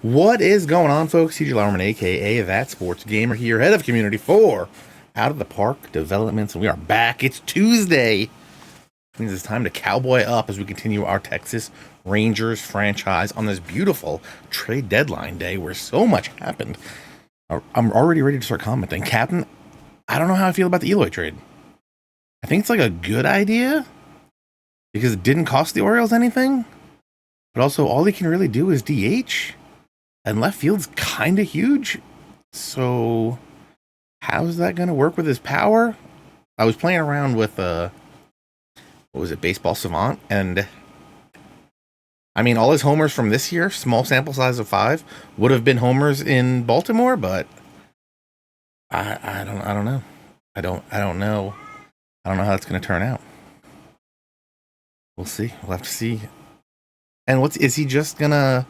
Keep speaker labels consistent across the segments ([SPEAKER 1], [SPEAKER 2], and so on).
[SPEAKER 1] What is going on, folks? CJ Lauerman, aka That Sports Gamer, here, head of Community for Out of the Park Developments, and we are back. It's Tuesday. It means it's time to cowboy up as we continue our Texas Rangers franchise on this beautiful trade deadline day where so much happened. I'm already ready to start commenting. Captain, I don't know how I feel about the Eloy trade. I think it's like a good idea because it didn't cost the Orioles anything, but also all he can really do is DH. And left field's kind of huge. So, how's that going to work with his power? I was playing around with, Baseball Savant. And, I mean, all his homers from this year, small sample size of 5, would have been homers in Baltimore, but I don't know. I don't know. I don't know how that's going to turn out. We'll see. We'll have to see. And is he just going to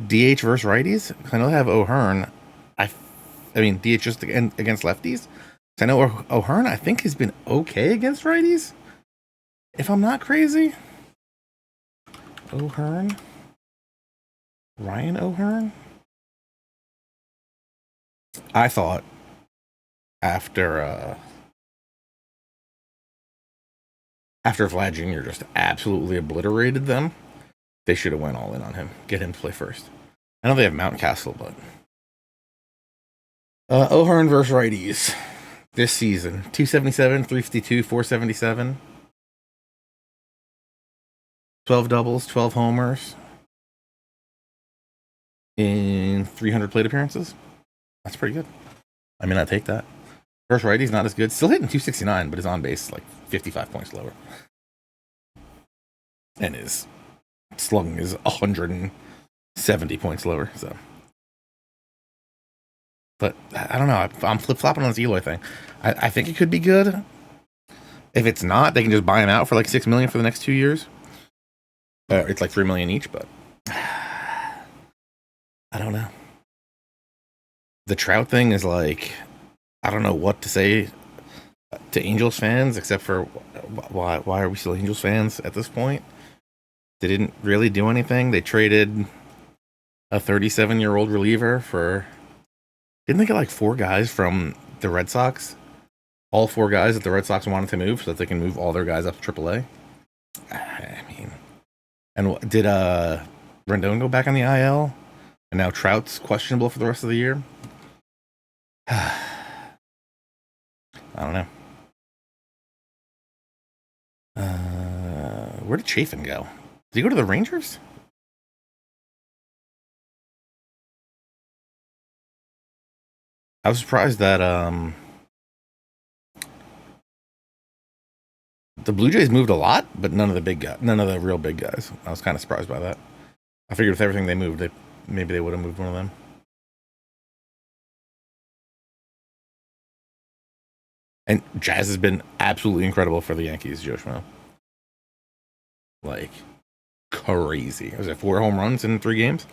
[SPEAKER 1] DH versus righties? I know they have O'Hearn. I mean, DH just against lefties. I know O'Hearn, I think, has been okay against righties. If I'm not crazy. O'Hearn. Ryan O'Hearn. I thought after Vlad Jr. just absolutely obliterated them, they should have went all in on him. Get him to play first. I know they have Mountcastle, but O'Hearn versus righties this season: 277, 352, 477, 12 doubles, 12 homers in 300 plate appearances. That's pretty good. I mean, I take that. Versus righties, not as good. Still hitting 269, but his on base like 55 points lower, and his slugging is 170 points lower. So, but I don't know. I'm flip flopping on this Eloy thing. I think it could be good. If it's not, they can just buy him out for like $6 million for the next 2 years. It's like $3 million each, but I don't know. The Trout thing is like, I don't know what to say to Angels fans except for why are we still Angels fans at this point? They didn't really do anything. They traded a 37-year-old reliever for. Didn't they get like 4 guys from the Red Sox? All 4 guys that the Red Sox wanted to move so that they can move all their guys up to AAA. I mean, and did Rendon go back on the IL? And now Trout's questionable for the rest of the year? I don't know. Where did Chafin go? Did he go to the Rangers? I was surprised that the Blue Jays moved a lot, but none of the real big guys. I was kind of surprised by that. I figured with everything they moved, maybe they would have moved one of them. And Jazz has been absolutely incredible for the Yankees, Joe Schmo. Like, crazy. Was it 4 home runs in 3 games?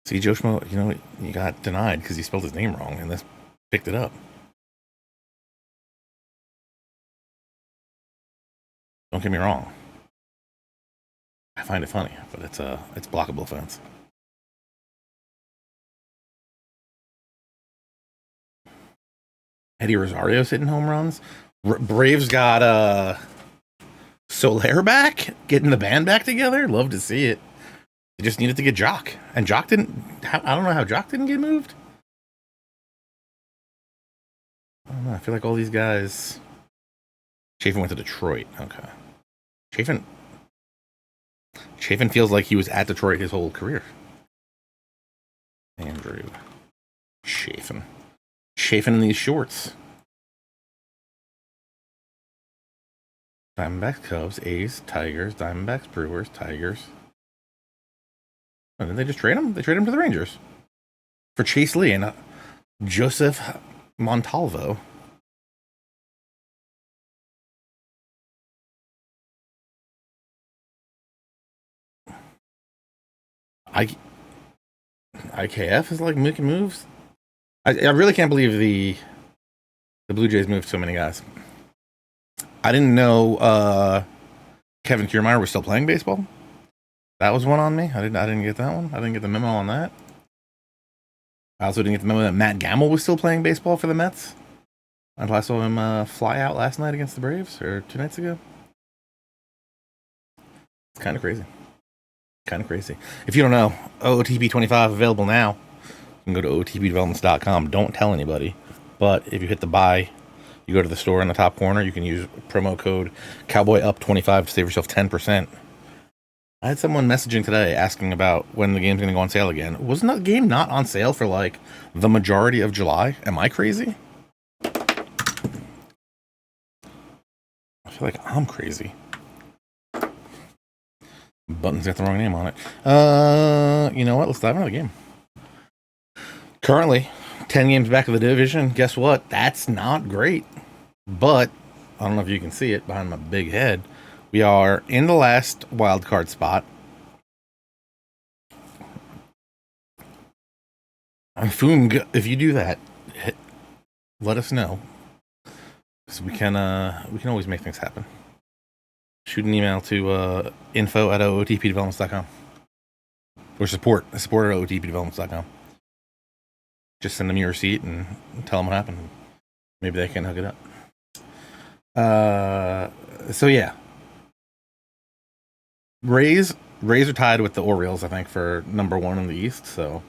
[SPEAKER 1] See, Joe Schmo, you got denied because you spelled his name wrong, and this picked it up. Don't get me wrong. I find it funny, but it's blockable offense. Eddie Rosario's hitting home runs. Braves got Soler back, getting the band back together. Love to see it. They just needed to get Jock, and Jock didn't. I don't know how Jock didn't get moved. I don't know. I feel like all these guys. Chafin went to Detroit. Okay. Chafin feels like he was at Detroit his whole career. Andrew Chafin in these shorts. Diamondbacks, Cubs, A's, Tigers, Diamondbacks, Brewers, Tigers. And then they just trade him? They trade him to the Rangers for Chase Lee and Joseph Montalvo. IKF is like making moves. I really can't believe the Blue Jays moved so many guys. I didn't know Kevin Kiermaier was still playing baseball. That was one on me. I didn't get that one. I didn't get the memo on that. I also didn't get the memo that Matt Gamble was still playing baseball for the Mets until I saw him fly out last night against the Braves, or 2 nights ago. It's kind of crazy. Kind of crazy. If you don't know, OOTP 25 available now. You can go to OOTPdevelopments.com. Don't tell anybody. But if you hit the buy, you go to the store in the top corner, you can use promo code CowboyUp25 to save yourself 10%. I had someone messaging today asking about when the game's going to go on sale again. Wasn't that game not on sale for like the majority of July? Am I crazy? I feel like I'm crazy. Button's got the wrong name on it. You know what? Let's dive into the game. Currently, 10 games back of the division. Guess what? That's not great. But I don't know if you can see it behind my big head. We are in the last wild card spot. If you do that, let us know, because we can always make things happen. Shoot an email to info@ootpdevelopments.com or support at ootpdevelopments.com. Just send them your receipt and tell them what happened. Maybe they can hook it up. So yeah. Rays are tied with the Orioles, I think, for number 1 in the East. So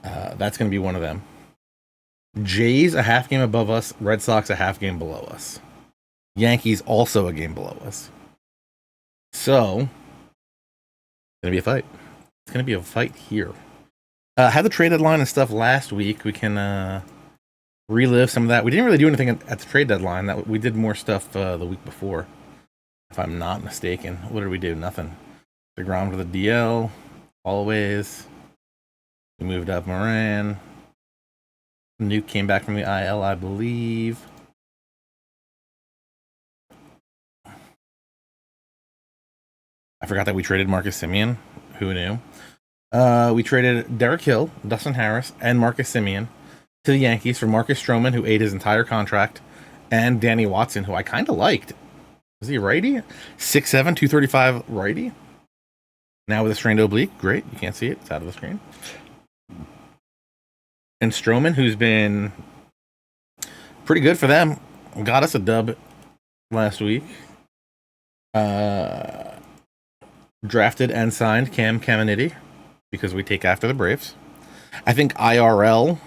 [SPEAKER 1] that's going to be one of them. Jays a half game above us. Red Sox a half game below us. Yankees also a game below us. So it's going to be a fight. It's going to be a fight here. Had the trade deadline and stuff last week. We can relive some of that. We didn't really do anything at the trade deadline. We did more stuff the week before, if I'm not mistaken. What did we do? Nothing. DeGrom to the DL. Always. We moved up Moran. Nuke came back from the IL, I believe. I forgot that we traded Marcus Semien. Who knew? We traded Derek Hill, Dustin Harris, and Marcus Semien to the Yankees for Marcus Stroman, who ate his entire contract, and Danny Watson, who I kind of liked. Was he a righty? 6'7", 235 righty. Now with a strained oblique. Great. You can't see it. It's out of the screen. And Stroman, who's been pretty good for them, got us a dub last week. Drafted and signed Cam Caminiti because we take after the Braves. I think IRL,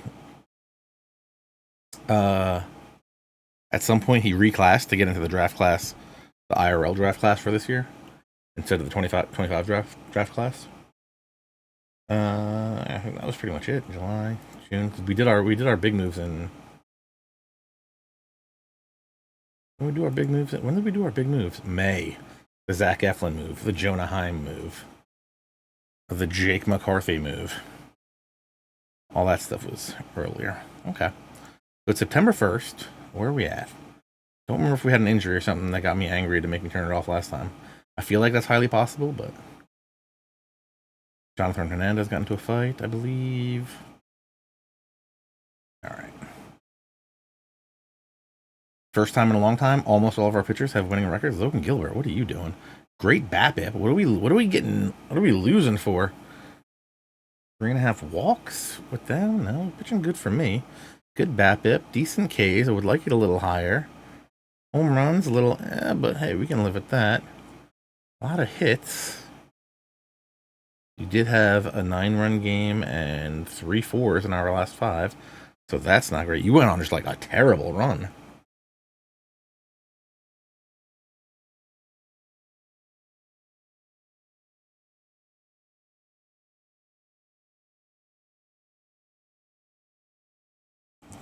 [SPEAKER 1] at some point he reclassed to get into the draft class, the IRL draft class for this year, instead of the 25 draft class. I think that was pretty much it. July, June. We did our big moves in. When did we do our big moves? When did we do our big moves? May. The Zach Eflin move, the Jonah Heim move, the Jake McCarthy move. All that stuff was earlier. Okay. So it's September 1st. Where are we at? Don't remember if we had an injury or something that got me angry to make me turn it off last time. I feel like that's highly possible, but Jonathan Hernandez got into a fight, I believe. All right. First time in a long time, almost all of our pitchers have winning records. Logan Gilbert, what are you doing? Great BABIP. What are we losing for? 3.5 walks with them? No, pitching good for me. Good BABIP, decent Ks. I would like it a little higher. Home runs, a little, but hey, we can live with that. A lot of hits. You did have a 9-run game and 3 4s in our last 5, so that's not great. You went on just like a terrible run.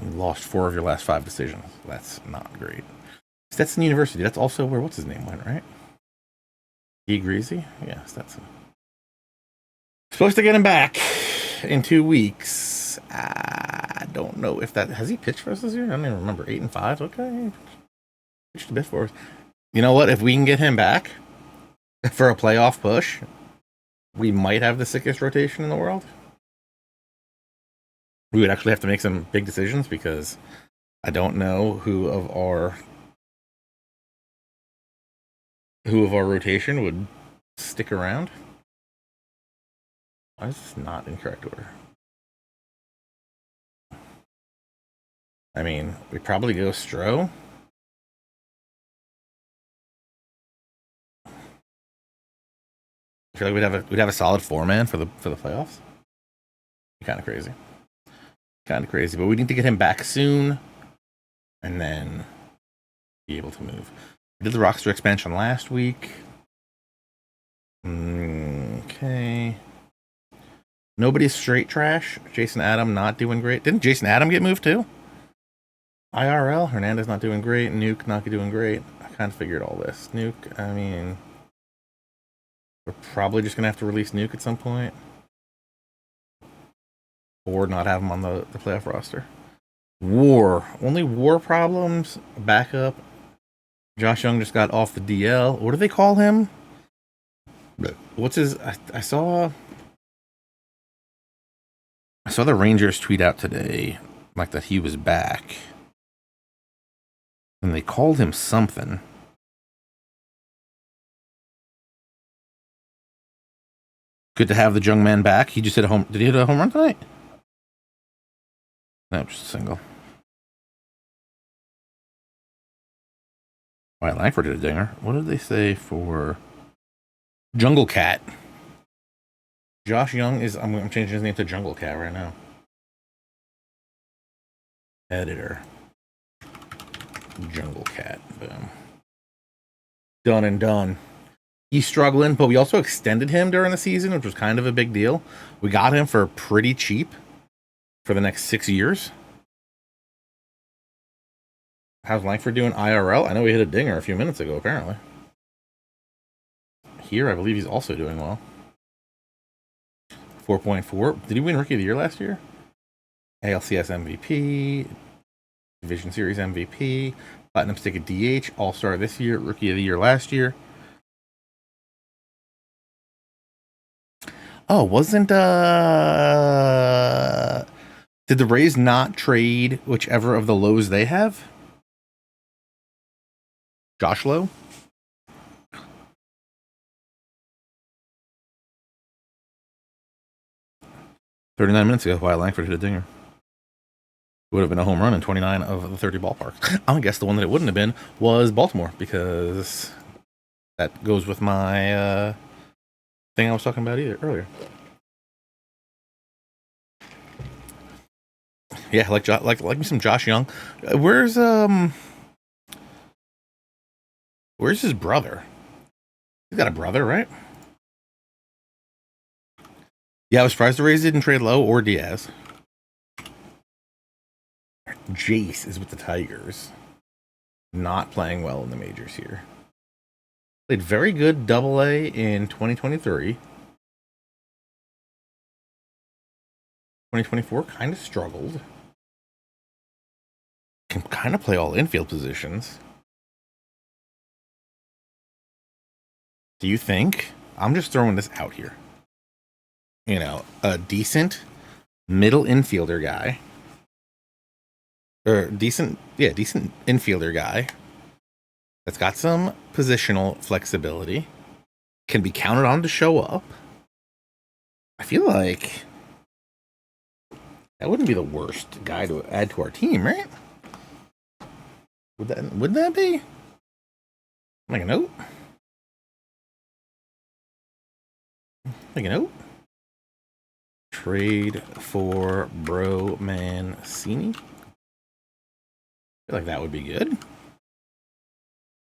[SPEAKER 1] You lost 4 of your last 5 decisions. That's not great. Stetson University. That's also where what's his name went, right? E. Greasy? Yeah, Stetson. Supposed to get him back in 2 weeks. I don't know if that has he pitched for us this year. I don't even remember. 8-5. Okay, pitched a bit for us. You know what? If we can get him back for a playoff push, we might have the sickest rotation in the world. We would actually have to make some big decisions because I don't know who of our who of our rotation would stick around? Why is this not in correct order? I mean, we probably go Stro. I feel like we'd have a solid 4-man for the playoffs. Kind of crazy. Kind of crazy, but we need to get him back soon, and then be able to move. We did the roster expansion last week. Okay. Nobody's straight trash. Jason Adam not doing great. Didn't Jason Adam get moved too? IRL, Hernandez not doing great. Nuke not doing great. I kind of figured all this. Nuke, I mean, we're probably just going to have to release Nuke at some point. Or not have him on the playoff roster. War. Only war problems. Backup. Josh Young just got off the DL. What do they call him? What's his... I saw the Rangers tweet out today, like that he was back. And they called him something. Good to have the young man back. He just hit a home... Did he hit a home run tonight? No, just a single. Wyatt Langford did a dinger. What did they say for Jungle Cat? Josh Young is... I'm changing his name to Jungle Cat right now. Editor. Jungle Cat. Boom. Done and done. He's struggling, but we also extended him during the season, which was kind of a big deal. We got him for pretty cheap for the next 6 years. How's Langford doing IRL? I know he hit a dinger a few minutes ago, apparently. Here, I believe he's also doing well. 4.4. Did he win Rookie of the Year last year? ALCS MVP. Division Series MVP. Platinum Stick at DH. All-Star this year. Rookie of the Year last year. Oh, wasn't... Did the Rays not trade whichever of the lows they have? Josh Lowe? "39 minutes ago, Wyatt Langford hit a dinger. It would have been a home run in 29 of the 30 ballparks." I guess the one that it wouldn't have been was Baltimore, because that goes with my thing I was talking about earlier. Yeah, like me some Josh Young. Where's his brother? He's got a brother, right? Yeah, I was surprised the Rays didn't trade Lowe or Diaz. Jace is with the Tigers. Not playing well in the majors here. Played very good Double-A in 2023. 2024 kind of struggled. Can kind of play all infield positions. Do you think? I'm just throwing this out here. You know, a decent middle infielder guy. Or decent infielder guy that's got some positional flexibility, can be counted on to show up. I feel like that wouldn't be the worst guy to add to our team, right? Would that be? Make a note. Make a note. Trade for Bro Mancini. I feel like that would be good.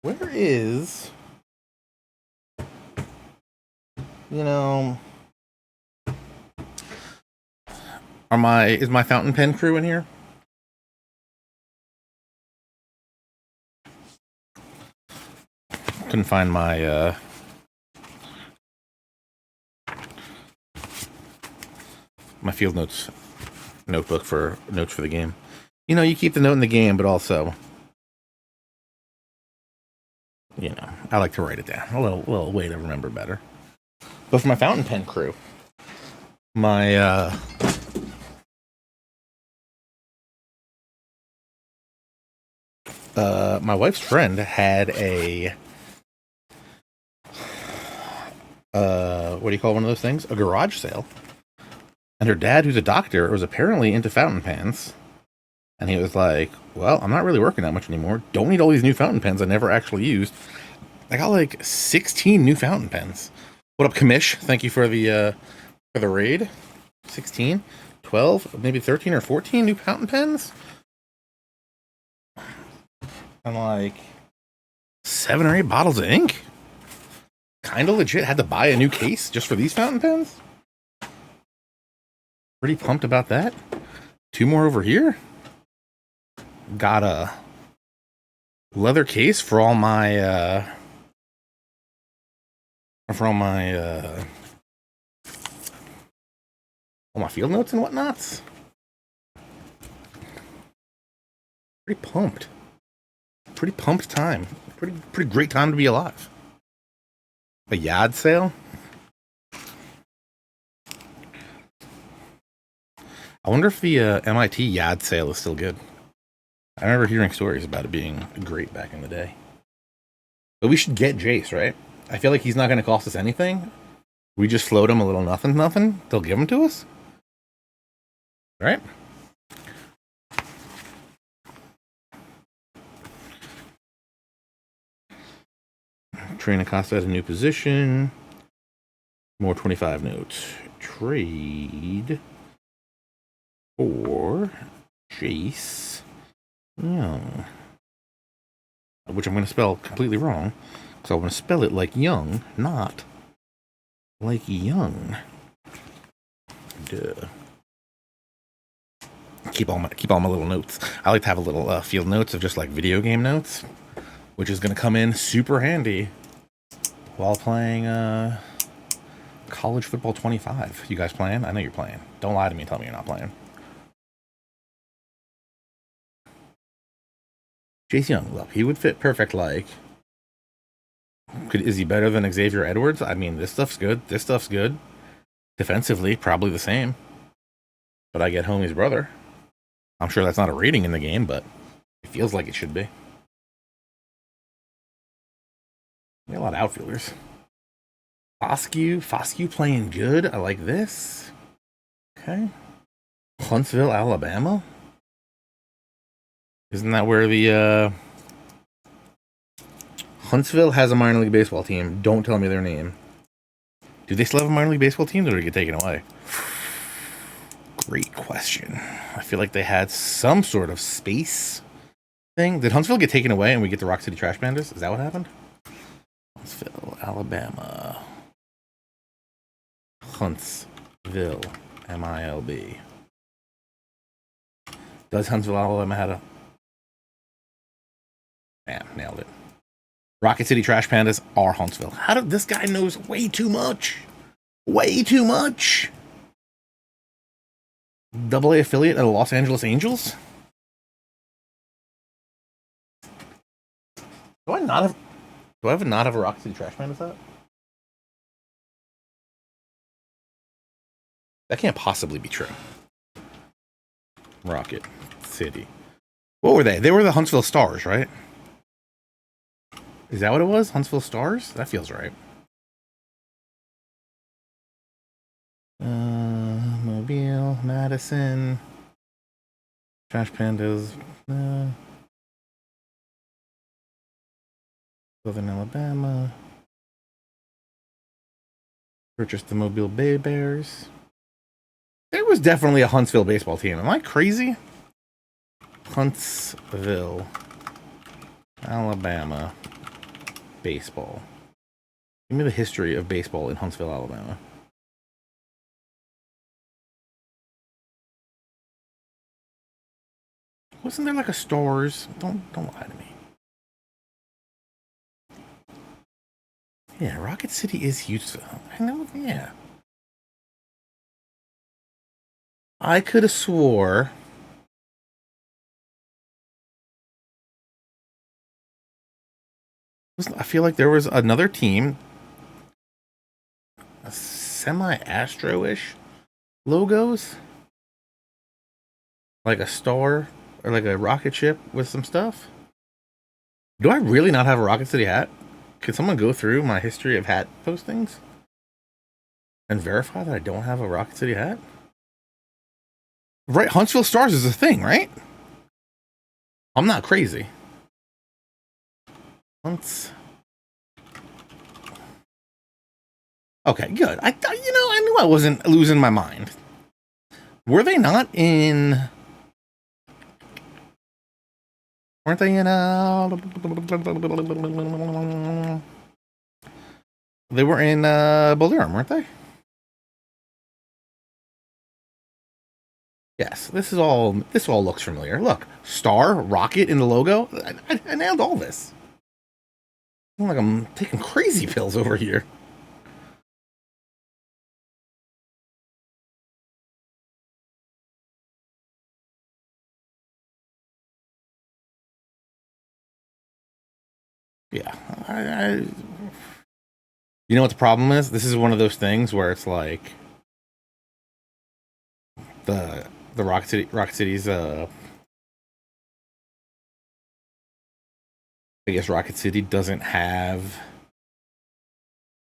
[SPEAKER 1] Where is, is my fountain pen crew in here? Couldn't find my my field notes notebook for notes for the game. You keep the note in the game, but also, I like to write it down. A little way to remember better. But for my fountain pen crew, my my wife's friend had a what do you call one of those things? A garage sale. And her dad, who's a doctor, was apparently into fountain pens. And he was like, well, I'm not really working that much anymore. Don't need all these new fountain pens I never actually used. I got like 16 new fountain pens. What up, Kamish? Thank you for the raid. 16, 12, maybe 13 or 14 new fountain pens. And like 7 or 8 bottles of ink. Kind of legit. Had to buy a new case just for these fountain pens. Pretty pumped about that. 2 more over here. Got a leather case for all my all my field notes and whatnots. Pretty pumped. Pretty pumped time. Pretty great time to be alive. A yard sale. I wonder if the MIT yard sale is still good. I remember hearing stories about it being great back in the day. But we should get Jace, right? I feel like he's not going to cost us anything. We just float him a little nothing. They'll give him to us. Right? Train Acosta at a new position. More 25 notes. Trade for Jace Young. Which I'm going to spell completely wrong. Because I want to spell it like young, not like young. Duh. Keep all my little notes. I like to have a little field notes of just like video game notes, which is going to come in super handy while playing College Football 25. You guys playing? I know you're playing. Don't lie to me and tell me you're not playing. Jace Young, look, he would fit perfect like... Is he better than Xavier Edwards? I mean, this stuff's good. This stuff's good. Defensively, probably the same. But I get Homie's brother. I'm sure that's not a rating in the game, but it feels like it should be. We got a lot of outfielders. Foscue playing good. I like this. Okay. Huntsville, Alabama. Isn't that where the Huntsville has a minor league baseball team? Don't tell me their name. Do they still have a minor league baseball team, or did it get taken away? Great question. I feel like they had some sort of space thing. Did Huntsville get taken away and we get the Rock City Trash Pandas? Is that what happened? Huntsville, Alabama. Huntsville, MILB. Does Huntsville, Alabama have a... Bam, nailed it. Rocket City Trash Pandas are Huntsville. How did this guy knows way too much? Way too much. AA affiliate of the Los Angeles Angels? Do I not have a Rocket City Trash Pandas hat? That can't possibly be true. Rocket City. What were they? They were the Huntsville Stars, right? Is that what it was? Huntsville Stars? That feels right. Mobile, Madison, Trash Pandas, Southern Alabama. Purchased the Mobile Bay Bears. There was definitely a Huntsville baseball team. Am I crazy? Huntsville, Alabama baseball. Give me the history of baseball in Huntsville, Alabama. Wasn't there like a Stars? Don't lie to me. Yeah, Rocket City is Houston. I know, yeah. I could have swore... I feel like there was another team, a semi-Astro-ish logos, like a star or like a rocket ship with some stuff. Do I really not have a Rocket City hat? Could someone go through my history of hat postings? And verify that I don't have a Rocket City hat? Right, Huntsville Stars is a thing, right? I'm not crazy. Okay, good. I knew I wasn't losing my mind. Were they not in? Weren't they in? They were in Bull Durham, weren't they? Yes. This all looks familiar. Look, star, rocket in the logo. I nailed all this. I feel like I'm taking crazy pills over here. Yeah. You know what the problem is? This is one of those things where it's like the Rocket City's I guess Rocket City doesn't have,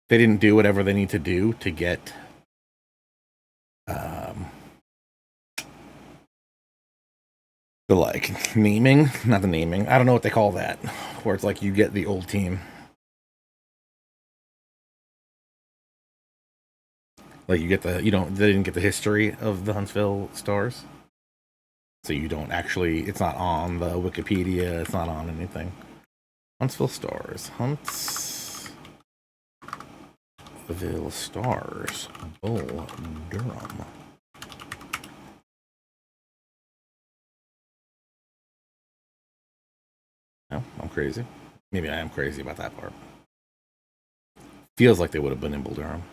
[SPEAKER 1] they didn't do whatever they need to do to get the like naming, not the naming. I don't know what they call that, where it's like you get the old team. Like you get they didn't get the history of the Huntsville Stars. So you don't actually, it's not on the Wikipedia, it's not on anything. Huntsville Stars. Huntsville Stars. Bull Durham. No, I'm crazy. Maybe I am crazy about that part. Feels like they would have been in Bull Durham.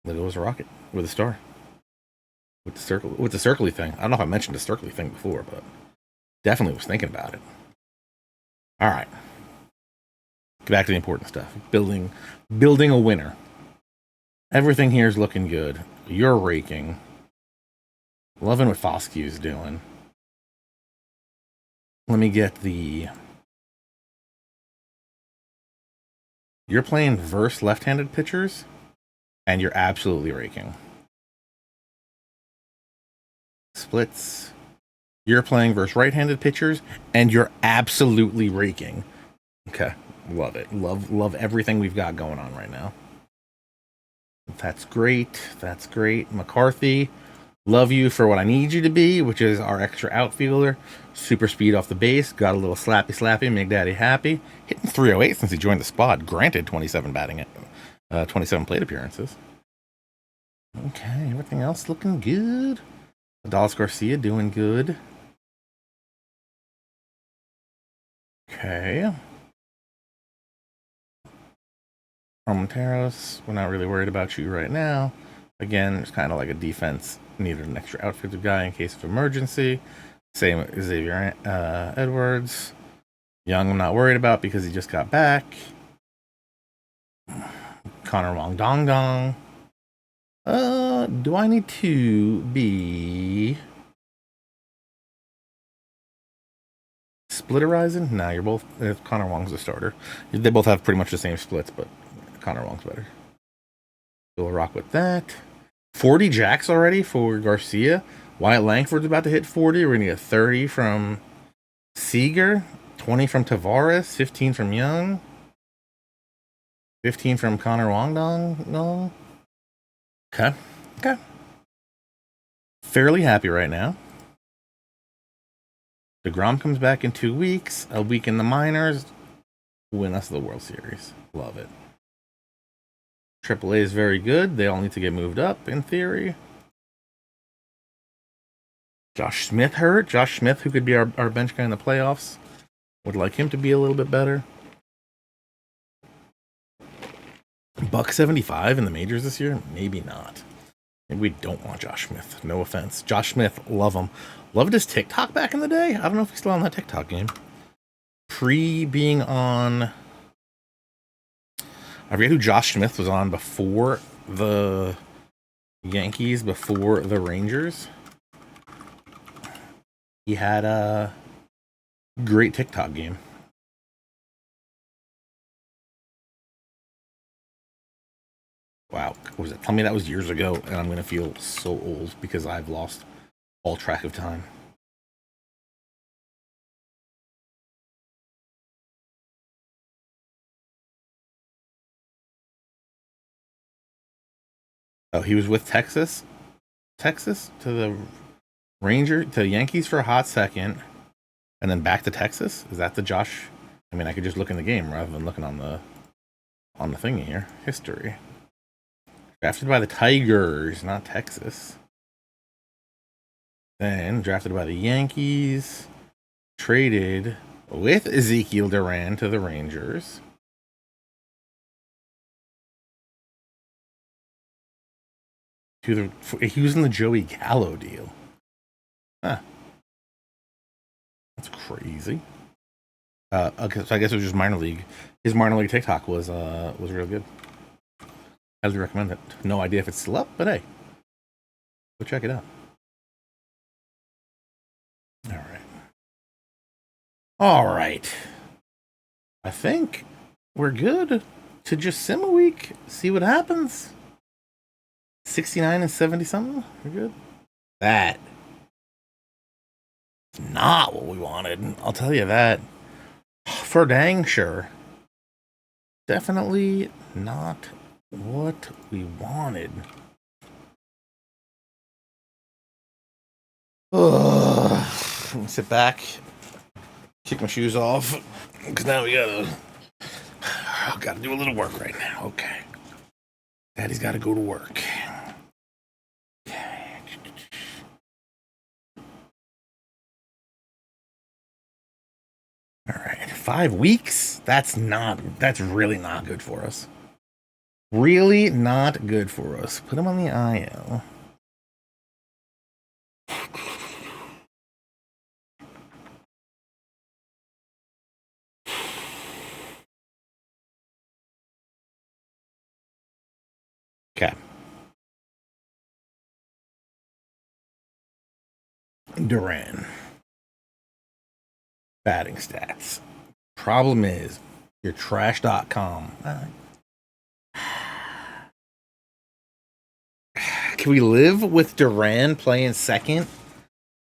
[SPEAKER 1] There goes a rocket with a star. With the circly thing. I don't know if I mentioned the circly thing before, but definitely was thinking about it. All right. Get back to the important stuff. Building a winner. Everything here is looking good. You're raking. Loving what Foskew's doing. Let me get the... You're playing verse left-handed pitchers, and you're absolutely raking. Splits. You're playing versus right-handed pitchers, and you're absolutely raking. Okay, love it. Love everything we've got going on right now. That's great. That's great. McCarthy, love you for what I need you to be, which is our extra outfielder. Super speed off the base. Got a little slappy, make daddy happy. Hitting 308 since he joined the squad. Granted, 27 batting it. 27 plate appearances. Okay, everything else looking good. Dallas Garcia doing good. Okay. Armenteros, we're not really worried about you right now. Again, it's kind of like a defense. Needed an extra outfielder guy in case of emergency. Same as Xavier Edwards. Young, I'm not worried about because he just got back. Connor Wong Dong Dong. Do I need to be splitterizing? Nah, you're both. Connor Wong's a starter. They both have pretty much the same splits, but Connor Wong's better. We'll rock with that. 40 jacks already for Garcia. Wyatt Langford's about to hit 40. We're gonna get 30 from Seager, 20 from Tavares, 15 from Young, 15 from Connor Wongdong. No. Okay. Fairly happy right now. DeGrom comes back in 2 weeks. A week in the minors. Win us the World Series. Love it. AAA is very good. They all need to get moved up, in theory. Josh Smith hurt. Josh Smith, who could be our bench guy in the playoffs. Would like him to be a little bit better. Buck 75 in the majors this year? Maybe not. Maybe we don't want Josh Smith. No offense. Josh Smith, love him. Loved his TikTok back in the day. I don't know if he's still on that TikTok game. Being on... I forget who Josh Smith was on before the Yankees, before the Rangers. He had a great TikTok game. Wow. What was it? Tell me that was years ago, and I'm going to feel so old because I've lost all track of time. Oh, he was with Texas? Texas to the Ranger to Yankees for a hot second, and then back to Texas? Is that the Josh? I mean, I could just look in the game rather than looking on the thingy here. History. Drafted by the Tigers, not Texas. Then drafted by the Yankees. Traded with Ezekiel Duran to the Rangers. He was in the Joey Gallo deal. Huh. That's crazy. Okay, so I guess it was just minor league. His minor league TikTok was real good. Highly recommend it. No idea if it's still up, but hey, go check it out. All right. All right. I think we're good to just sim a week, see what happens. 69 and 70 something. We're good. That is not what we wanted. I'll tell you that. For dang sure. Definitely not what we wanted. Ugh. Let me sit back, kick my shoes off, because now we gotta do a little work right now. Okay. Daddy's gotta go to work. All right, 5 weeks? That's really not good for us. Really not good for us. Put him on the IL. Okay. Duran. Batting stats. Problem is, you're trash.com. Can we live with Duran playing second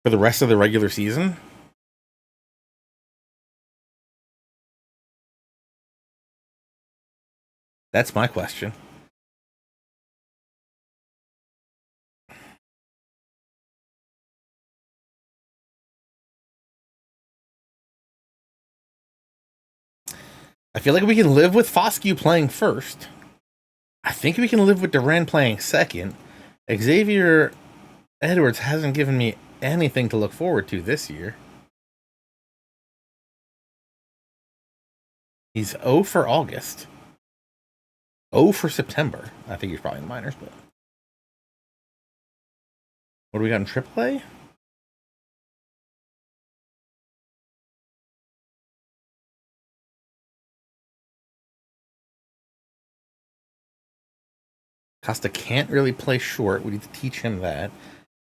[SPEAKER 1] for the rest of the regular season? That's my question. I feel like we can live with Foscue playing first. I think we can live with Duran playing second. Xavier Edwards hasn't given me anything to look forward to this year. He's 0 for August. 0 for September. I think he's probably in the minors, but. What do we got in AAA? Costa can't really play short. We need to teach him that.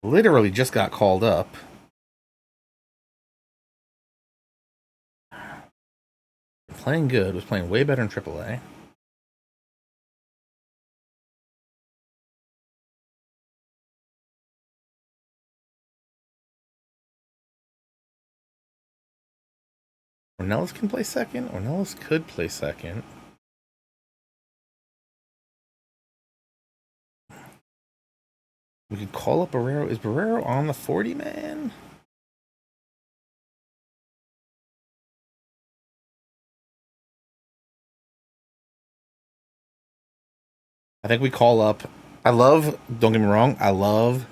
[SPEAKER 1] Literally just got called up. Playing good. Was playing way better in AAA. Ornelas can play second. Ornelas could play second. We could call up Barrero. Is Barrero on the 40 man? I think we call up. Don't get me wrong, I love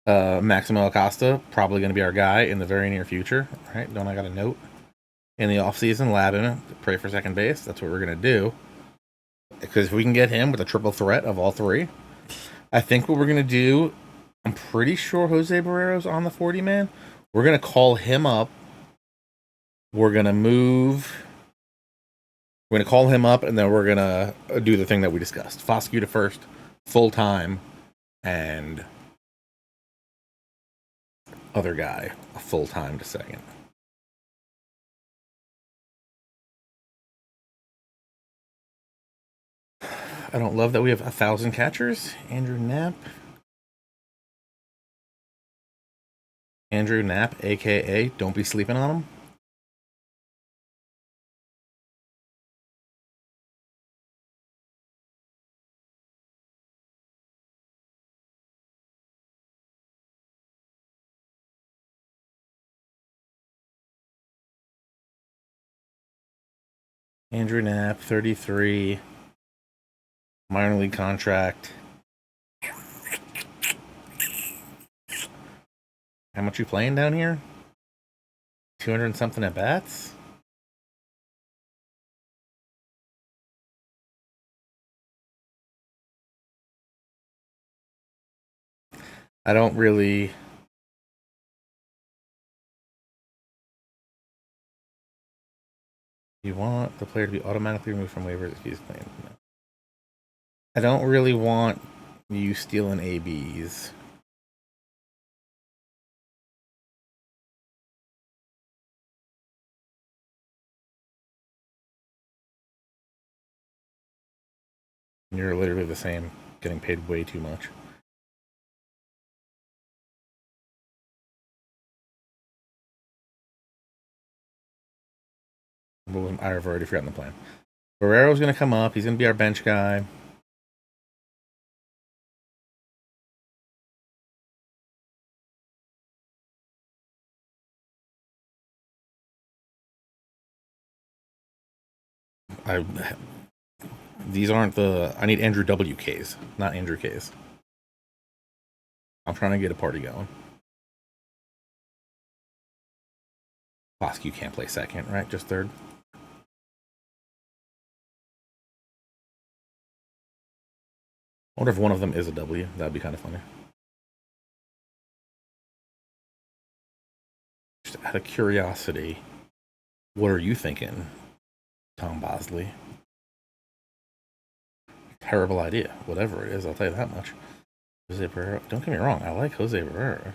[SPEAKER 1] Maximo Acosta. Probably going to be our guy in the very near future. Right? Don't I got a note? In the offseason, lab him, pray for second base. That's what we're going to do. Because if we can get him with a triple threat of all three, I think what we're going to do, I'm pretty sure Jose Barrero's on the 40 man. We're going to call him up. We're going to move. We're going to call him up, and then we're going to do the thing that we discussed. Foscue to first, full time, and other guy, a full time to second. I don't love that we have 1,000 catchers. Andrew Knapp. Andrew Knapp, a.k.a. Don't be sleeping on him. Andrew Knapp, 33. Minor league contract. How much you playing down here? 200 and something at bats? I don't really... You want the player to be automatically removed from waivers if he's playing. No. I don't really want you stealing ABs. You're literally the same, getting paid way too much. I've already forgotten the plan. Barrero's going to come up. He's going to be our bench guy. These aren't the... I need Andrew WKs, not Andrew Ks. I'm trying to get a party going. Bosque, you can't play second, right? Just third. I wonder if one of them is a W. That'd be kind of funny. Just out of curiosity, what are you thinking, Tom Bosley? Terrible idea. Whatever it is, I'll tell you that much. Jose Barrera. Don't get me wrong, I like Jose Barrera.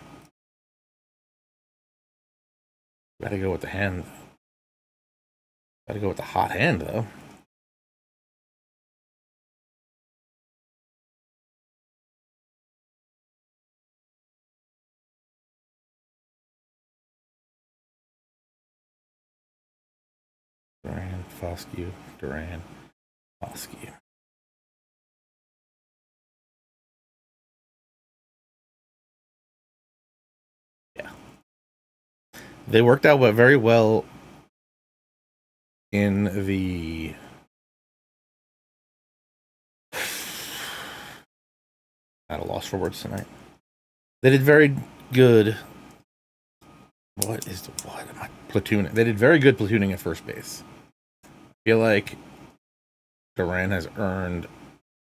[SPEAKER 1] Gotta go with the hand. Gotta go with the hot hand, though. Duran, Foscue, Duran, Foscue. Yeah. They worked out very well in the... At a loss for words tonight. They did very good... What is the... What am I... Platooning. They did very good platooning at first base. I feel like Duran has earned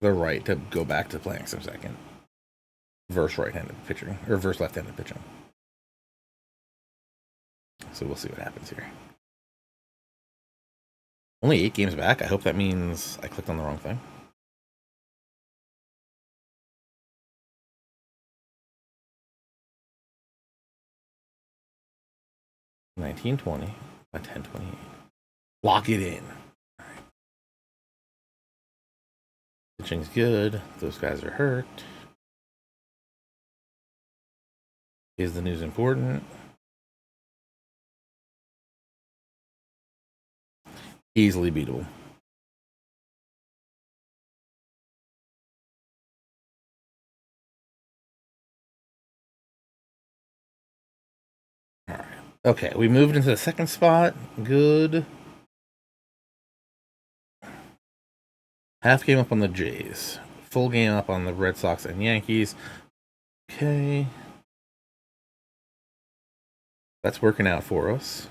[SPEAKER 1] the right to go back to playing some second. Versus right-handed pitching. Or versus left-handed pitching. So we'll see what happens here. Only 8 games back. I hope that means I clicked on the wrong thing. $19.20 by $10.28. Lock it in. All right. Pitching's good. Those guys are hurt. Is the news important? Easily beatable. All right. Okay, we moved into the second spot. Good. Half game up on the Jays. Full game up on the Red Sox and Yankees. Okay. That's working out for us.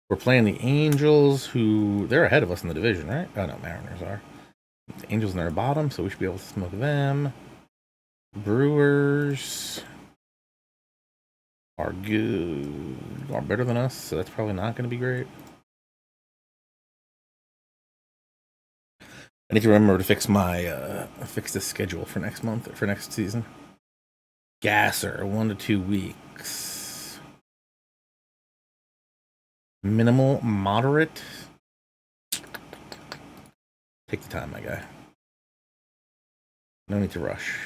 [SPEAKER 1] We're playing the Angels, who... They're ahead of us in the division, right? Oh, no, Mariners are. The Angels in their bottom, so we should be able to smoke them. Brewers are good. Are better than us, so that's probably not going to be great. I need to remember to fix my fix the schedule for next month, for next season. Gasser, 1 to 2 weeks. Minimal, moderate. Take the time, my guy. No need to rush.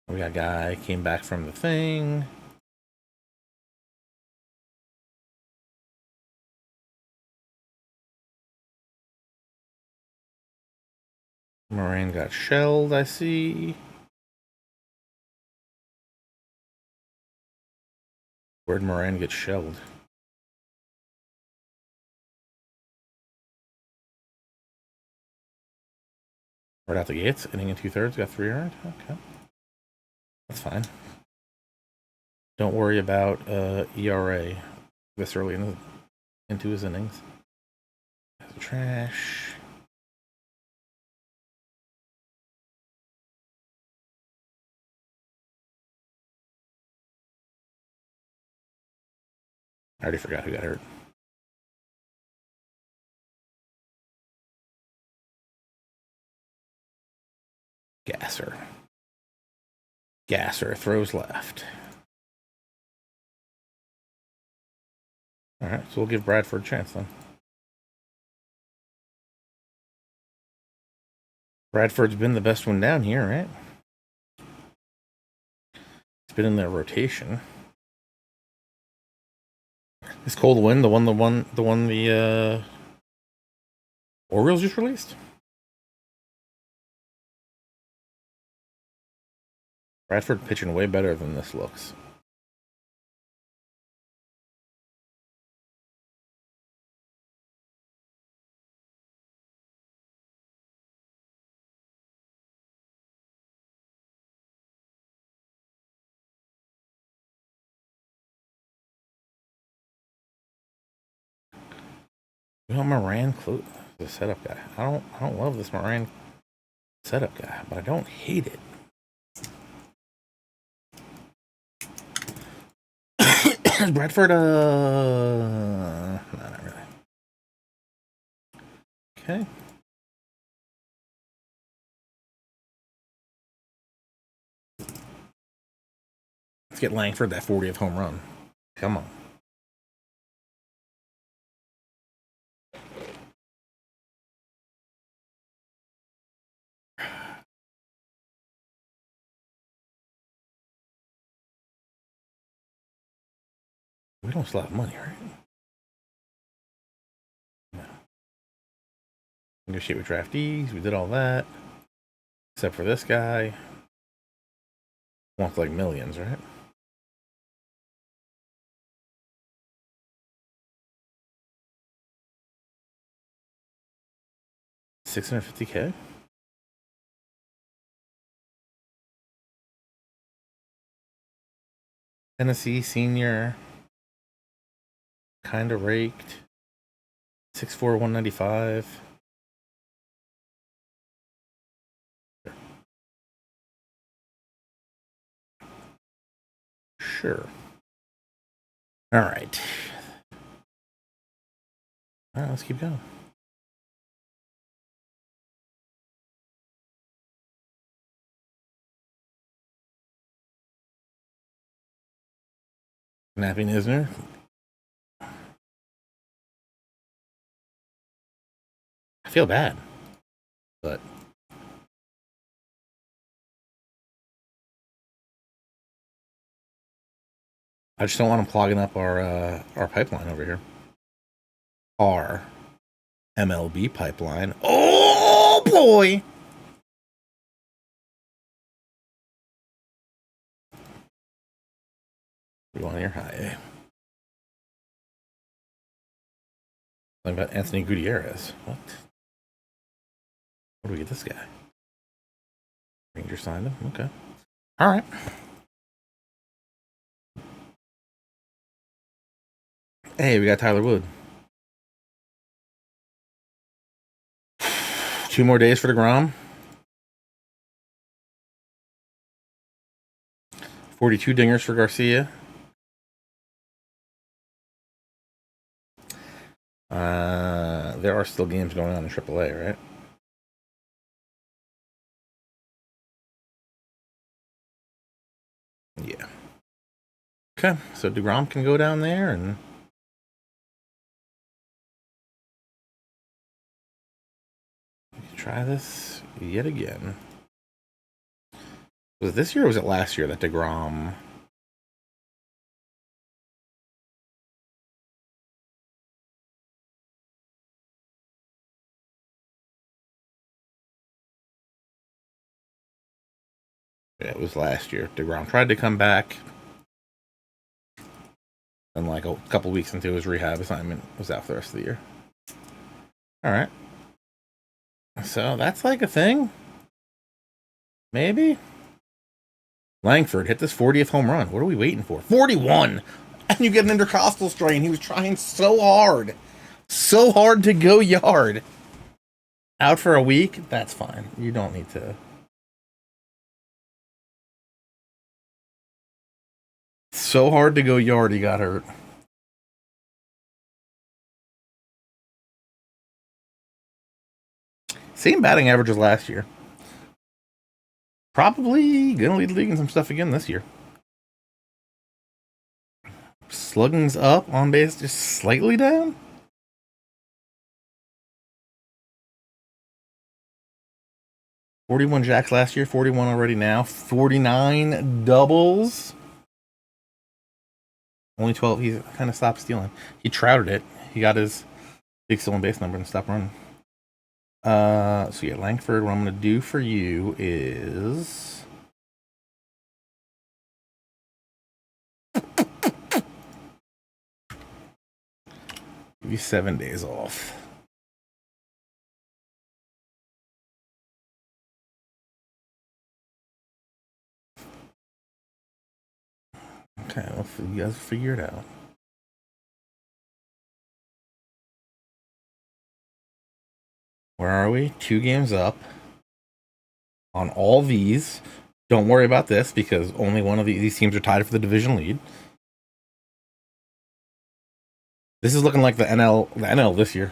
[SPEAKER 1] We got a guy came back from the thing. Moran got shelled, I see. Where'd Moran get shelled? Right out the gates, inning and 2/3, got 3 earned. Okay. That's fine. Don't worry about ERA this early into his innings. Trash. I already forgot who got hurt. Gasser throws left. All right, so we'll give Bradford a chance then. Bradford's been the best one down here, right? It's been in their rotation. Is Cold Wind the one the Orioles just released? Bradford pitching way better than this looks. You know, Moran the setup guy. I don't love this Moran setup guy, but I don't hate it. Is Bradford no, not really. Okay. Let's get Langford that 40th home run. Come on. We don't still have money, right? No. Negotiate with draftees. We did all that. Except for this guy. Wants like millions, right? $650K? Tennessee senior. Kind of raked. 6'4", 195. Sure. All right. All right, let's keep going. Napping Isner. I feel bad, but I just don't want them clogging up our pipeline over here. Our MLB pipeline. Oh boy! We want here high. Something about Anthony Gutierrez. What? What do we get this guy? Ranger signed him. Okay. All right. Hey, we got Tyler Wood. 2 more days for DeGrom. 42 dingers for Garcia. There are still games going on in AAA, right? Yeah. Okay, so DeGrom can go down there and try this yet again. Was it this year or was it last year that DeGrom? Yeah, it was last year. DeGrom tried to come back. And like a couple weeks into his rehab assignment, was out for the rest of the year. All right. So that's like a thing. Maybe. Langford hit this 40th home run. What are we waiting for? 41! And you get an intercostal strain. He was trying so hard. So hard to go yard. Out for a week? That's fine. You don't need to. So hard to go yard, he got hurt. Same batting average as last year. Probably gonna lead the league in some stuff again this year. Slugging's up, on base just slightly down. 41 jacks last year, 41 already now. 49 doubles. Only 12. He kind of stopped stealing. He trouted it. He got his big stolen base number and stopped running. So yeah, Langford, what I'm going to do for you is... give you 7 days off. Okay, well, you guys figure it out. Where are we? 2 games up. On all these, don't worry about this because only one of these teams are tied for the division lead. This is looking like the NL this year.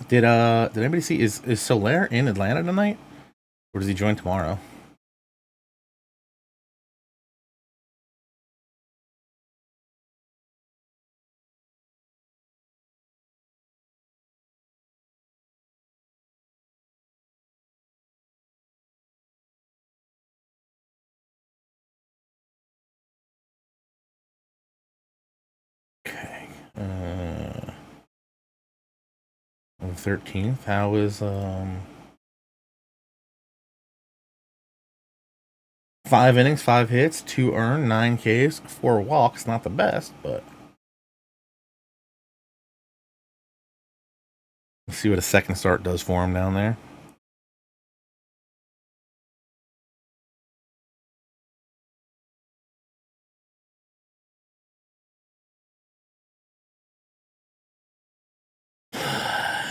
[SPEAKER 1] Did anybody see is Soler in Atlanta tonight? Or does he join tomorrow? Okay. On the 13th, how is 5 innings, 5 hits, 2 earned, 9 Ks, 4 walks. Not the best, but let's see what a second start does for him down there.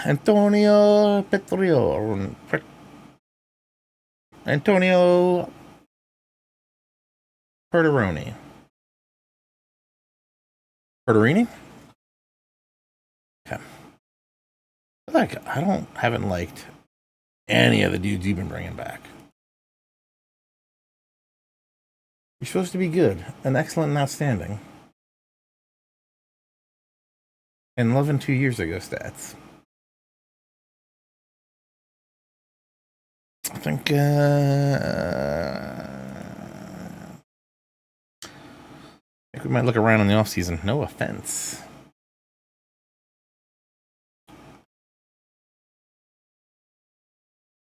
[SPEAKER 1] Antonio Petrio. Antonio Perderoni. Perderini? Okay. Like, I haven't liked any of the dudes you've been bringing back. You're supposed to be good, and excellent and outstanding. And 11 2 years ago stats. I think we might look around in the offseason. No offense.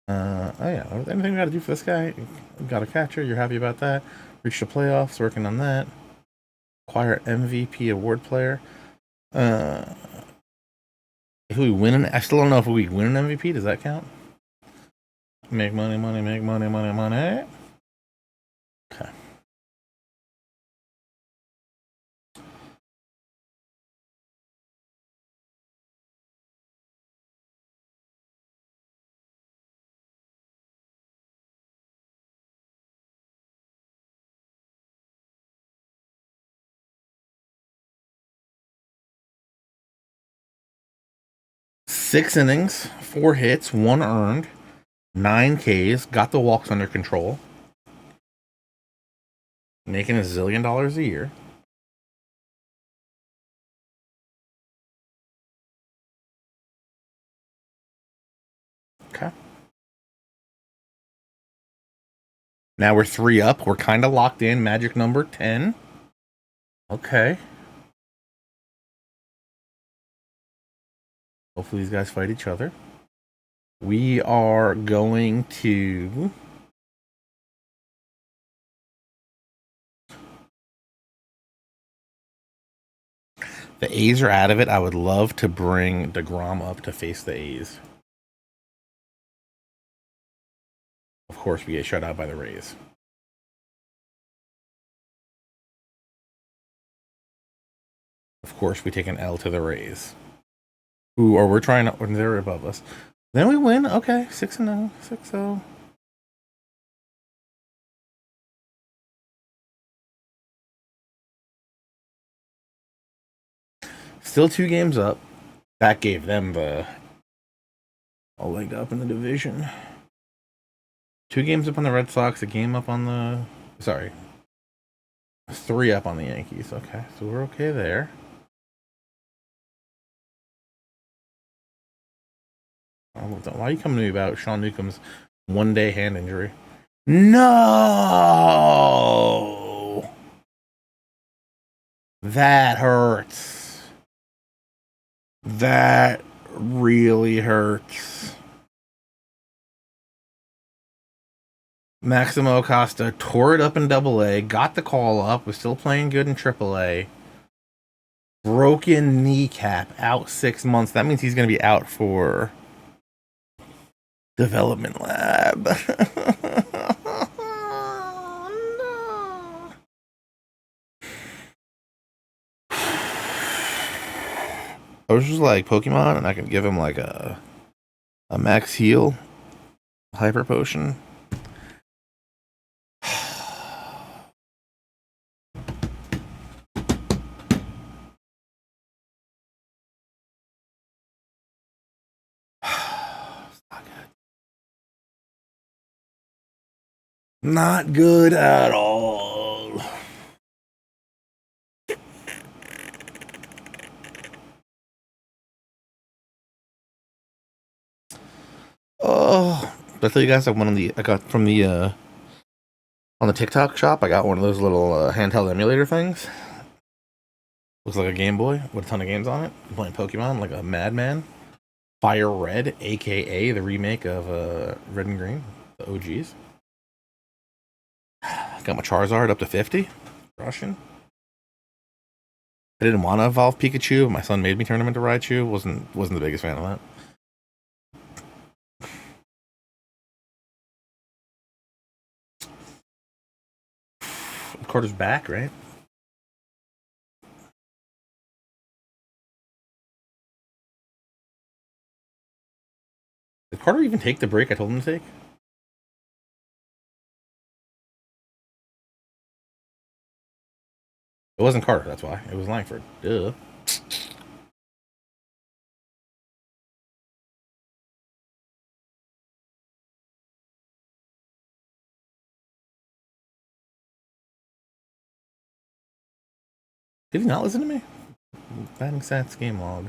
[SPEAKER 1] Oh yeah, anything we got to do for this guy? Got a catcher. You're happy about that? Reached the playoffs. Working on that. Acquire MVP award player. If we win I still don't know if we win an MVP. Does that count? Make money, money, make money, money, money. Okay. Six innings, 4 hits, 1 earned, 9 Ks, got the walks under control. Making $1 zillion a year. Now we're 3 up. We're kind of locked in. Magic number 10. Okay. Hopefully these guys fight each other. We are going to... The A's are out of it. I would love to bring DeGrom up to face the A's. Of course, we get shut out by the Rays. Of course, we take an L to the Rays. Ooh, or we're trying to... When they're above us. Then we win. Okay, 6-0. 6-0. Still 2 games up. That gave them a leg up in the division. 2 games up on the Red Sox, a game up on the... Sorry. 3 up on the Yankees. Okay, so we're okay there. Why are you coming to me about Sean Newcomb's 1-day hand injury? No! That hurts. That really hurts. Maximo Acosta tore it up in Double-A, got the call up, was still playing good in Triple-A. Broken kneecap, out 6 months. That means he's going to be out for development lab. No. I was just like Pokemon, and I could give him like a max heal hyper potion. Not good at all. Oh, did I tell you guys I got from the on the TikTok shop. I got one of those little handheld emulator things. Looks like a Game Boy with a ton of games on it. I'm playing Pokemon like a madman. Fire Red, aka the remake of Red and Green, the OGs. Got my Charizard up to 50. Russian. I didn't want to evolve Pikachu, but my son made me turn him into Raichu. Wasn't the biggest fan of that. Carter's back, right? Did Carter even take the break I told him to take? It wasn't Carter, that's why. It was Langford. Duh. Did he not listen to me? Batting stats game log.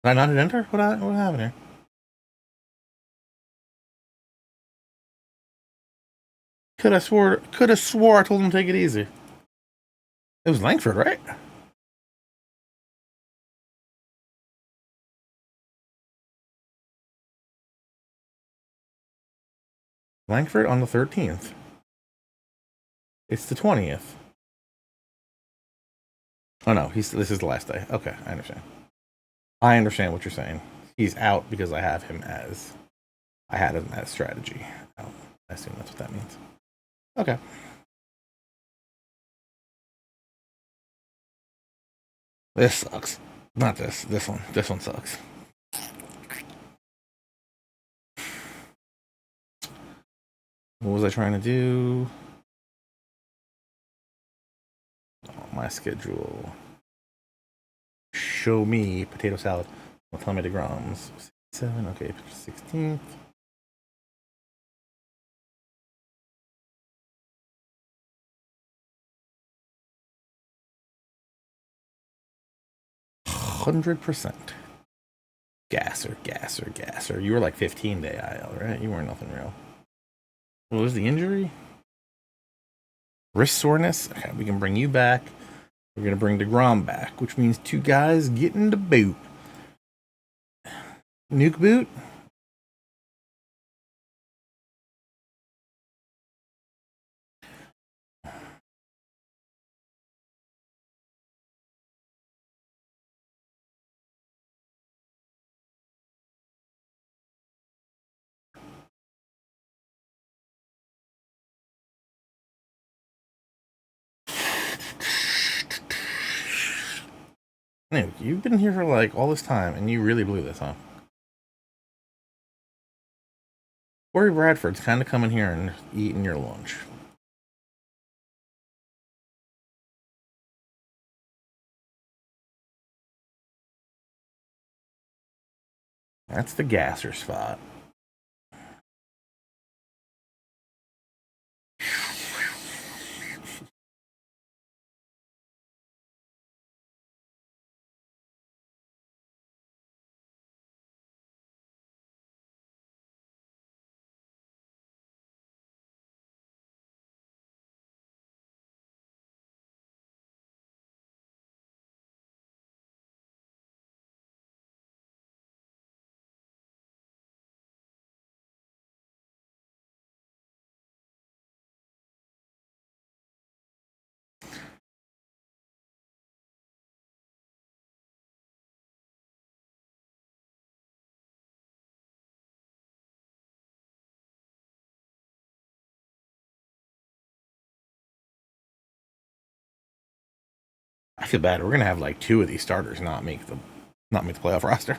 [SPEAKER 1] Did I not hit enter? What happened here? Could have swore I told him to take it easy. It was Langford, right? Langford on the 13th. It's the 20th. Oh no, this is the last day. Okay, I understand. I understand what you're saying. He's out because I had him as strategy. I assume that's what that means. Okay. This sucks. Not this. This one. This one sucks. What was I trying to do? Oh, my schedule. Show me potato salad. Well, tell me the grams. 7. Okay, 16th. %. Gasser. You were like 15-day IL, right? You weren't nothing real. What was the injury? Wrist soreness? Okay, we can bring you back. We're going to bring DeGrom back, which means 2 guys getting the boot. Nuke boot? Nuke, you've been here for like all this time, and you really blew this, huh? Corey Bradford's kind of coming here and eating your lunch. That's the gasser spot. I feel bad. We're gonna have like 2 of these starters not make the playoff roster.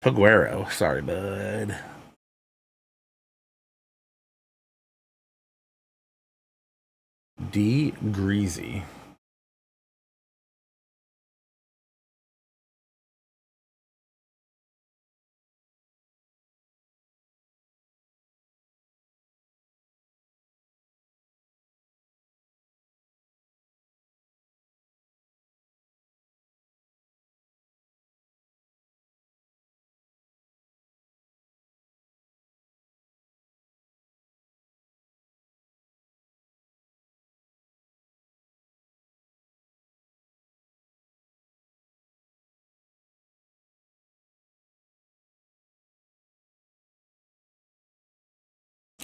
[SPEAKER 1] Paguero. Sorry, bud. D. Greasy.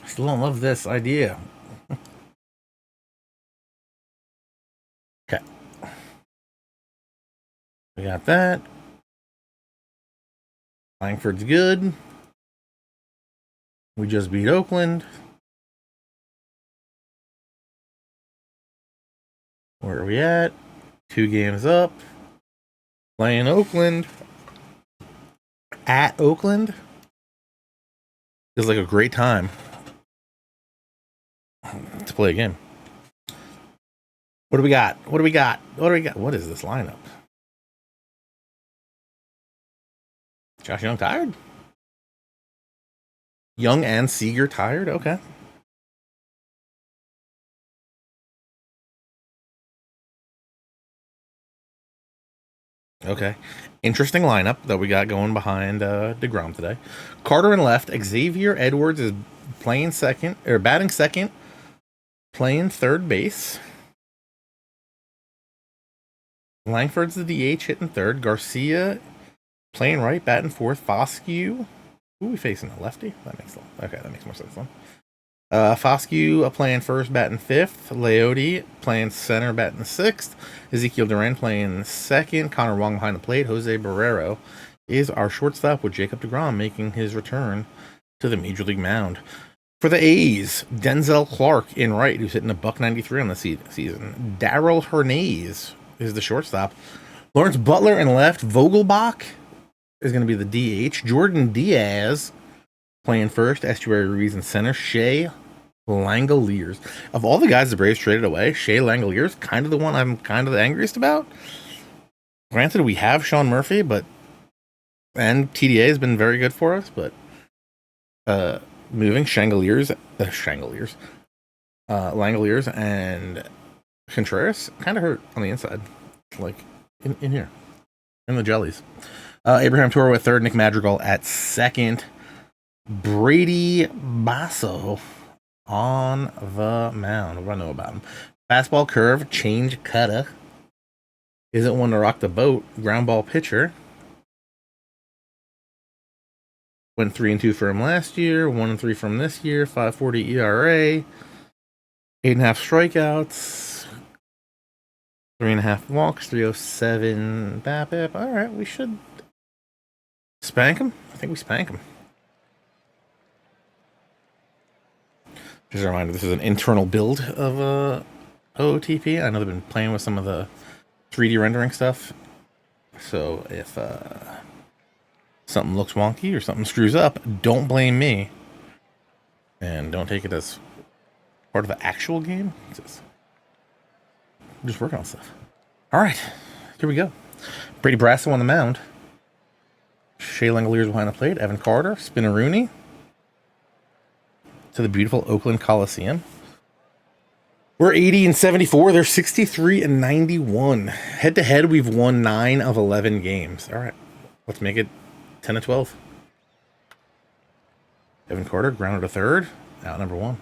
[SPEAKER 1] I still don't love this idea. Okay. We got that. Langford's good. We just beat Oakland. Where are we at? 2 games up. Playing Oakland. At Oakland. Feels like a great time to play a game. What do we got? What is this lineup? Josh Young tired? Young and Seager tired? Okay. Okay. Interesting lineup that we got going behind DeGrom today. Carter in left. Xavier Edwards is playing second, or batting second, playing third base. Langford's the DH hitting third. Garcia playing right, batting fourth. Foscue. Who are we facing? A lefty? That makes more sense then. Foscue playing first, batting fifth. Leote playing center, batting sixth. Ezekiel Duran playing second. Connor Wong behind the plate. Jose Barrero is our shortstop, with Jacob DeGrom making his return to the Major League mound. For the A's, Denzel Clark in right, who's hitting a $193 on the season. Darrell Hernandez is the shortstop. Lawrence Butler in left. Vogelbach is going to be the DH. Jordan Diaz playing first. Estuary Ruiz in center. Shea Langoliers. Of all the guys the Braves traded away, Shea Langoliers kind of the one I'm kind of the angriest about. Granted, we have Sean Murphy, and TDA has been very good for us, but moving Langoliers and Contreras kind of hurt on the inside, like in here, in the jellies. Abraham Toro at third, Nick Madrigal at second, Brady Basso on the mound. What do I know about him? Fastball curve, change cutter. Isn't one to rock the boat. Ground ball pitcher. Went 3-2 for him last year. 1-3 from this year. 5.40 ERA. 8.5 strikeouts. 3.5 walks. 307 BABIP. All right, we should spank him. I think we spank him. Just a reminder, this is an internal build of OOTP. I know they've been playing with some of the 3D rendering stuff. So if something looks wonky or something screws up, don't blame me. And don't take it as part of the actual game. Just working on stuff. All right, here we go. Brady Brasso on the mound. Shea Langoliers behind the plate. Evan Carter, Spinaroonie. To the beautiful Oakland Coliseum. We're 80-74. They're 63-91. Head to head, we've won 9 of 11 games. All right, let's make it 10-12. Evan Carter grounded to third. Out number 1.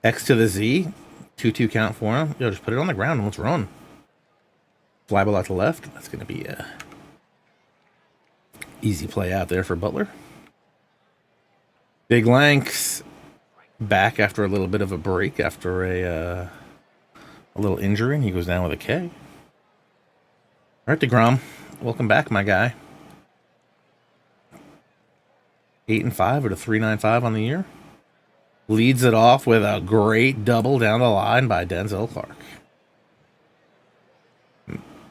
[SPEAKER 1] X to the Z. 2-2 count for him. Yo, just put it on the ground and let's run. Fly ball out to left. That's going to be a easy play out there for Butler. Big Lanks back after a little bit of a break after a little injury, and he goes down with a K. All right, DeGrom, welcome back, my guy. 8-5 with a 3.95 on the year. Leads it off with a great double down the line by Denzel Clark.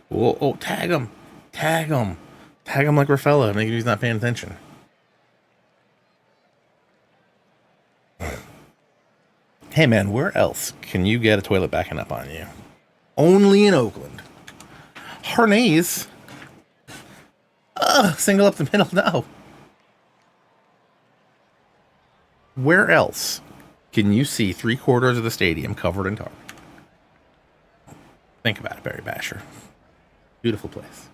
[SPEAKER 1] Whoa, oh, tag him. Tag him. Tag him like Rafaela. Maybe he's not paying attention. Hey, man, where else can you get a toilet backing up on you? Only in Oakland. Harnays. Single up the middle. No. Where else can you see 3/4 of the stadium covered in tar? Think about it, Barry Basher. Beautiful place.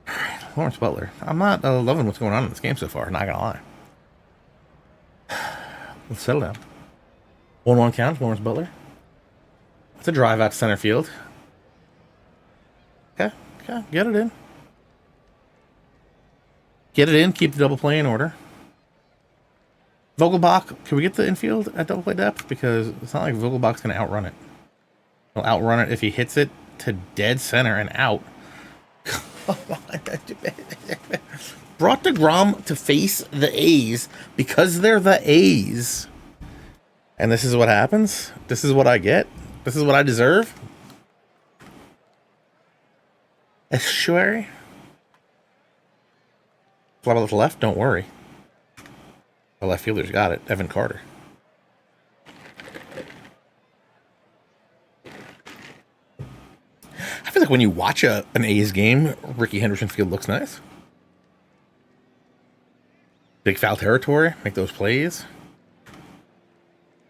[SPEAKER 1] All right, Lawrence Butler. I'm not loving what's going on in this game so far, not gonna lie. Let's settle down. 1-1 count, Lawrence Butler. It's a drive out to center field. Okay, get it in. Get it in, keep the double play in order. Vogelbach, can we get the infield at double play depth? Because it's not like Vogelbach's going to outrun it. He'll outrun it if he hits it to dead center and out. Brought DeGrom to face the A's because they're the A's. And this is what happens? This is what I get? This is what I deserve? Estuary? Fly ball to the left, don't worry. The left fielder's got it. Evan Carter. I feel like when you watch an A's game, Ricky Henderson Field looks nice. Big foul territory. Make those plays.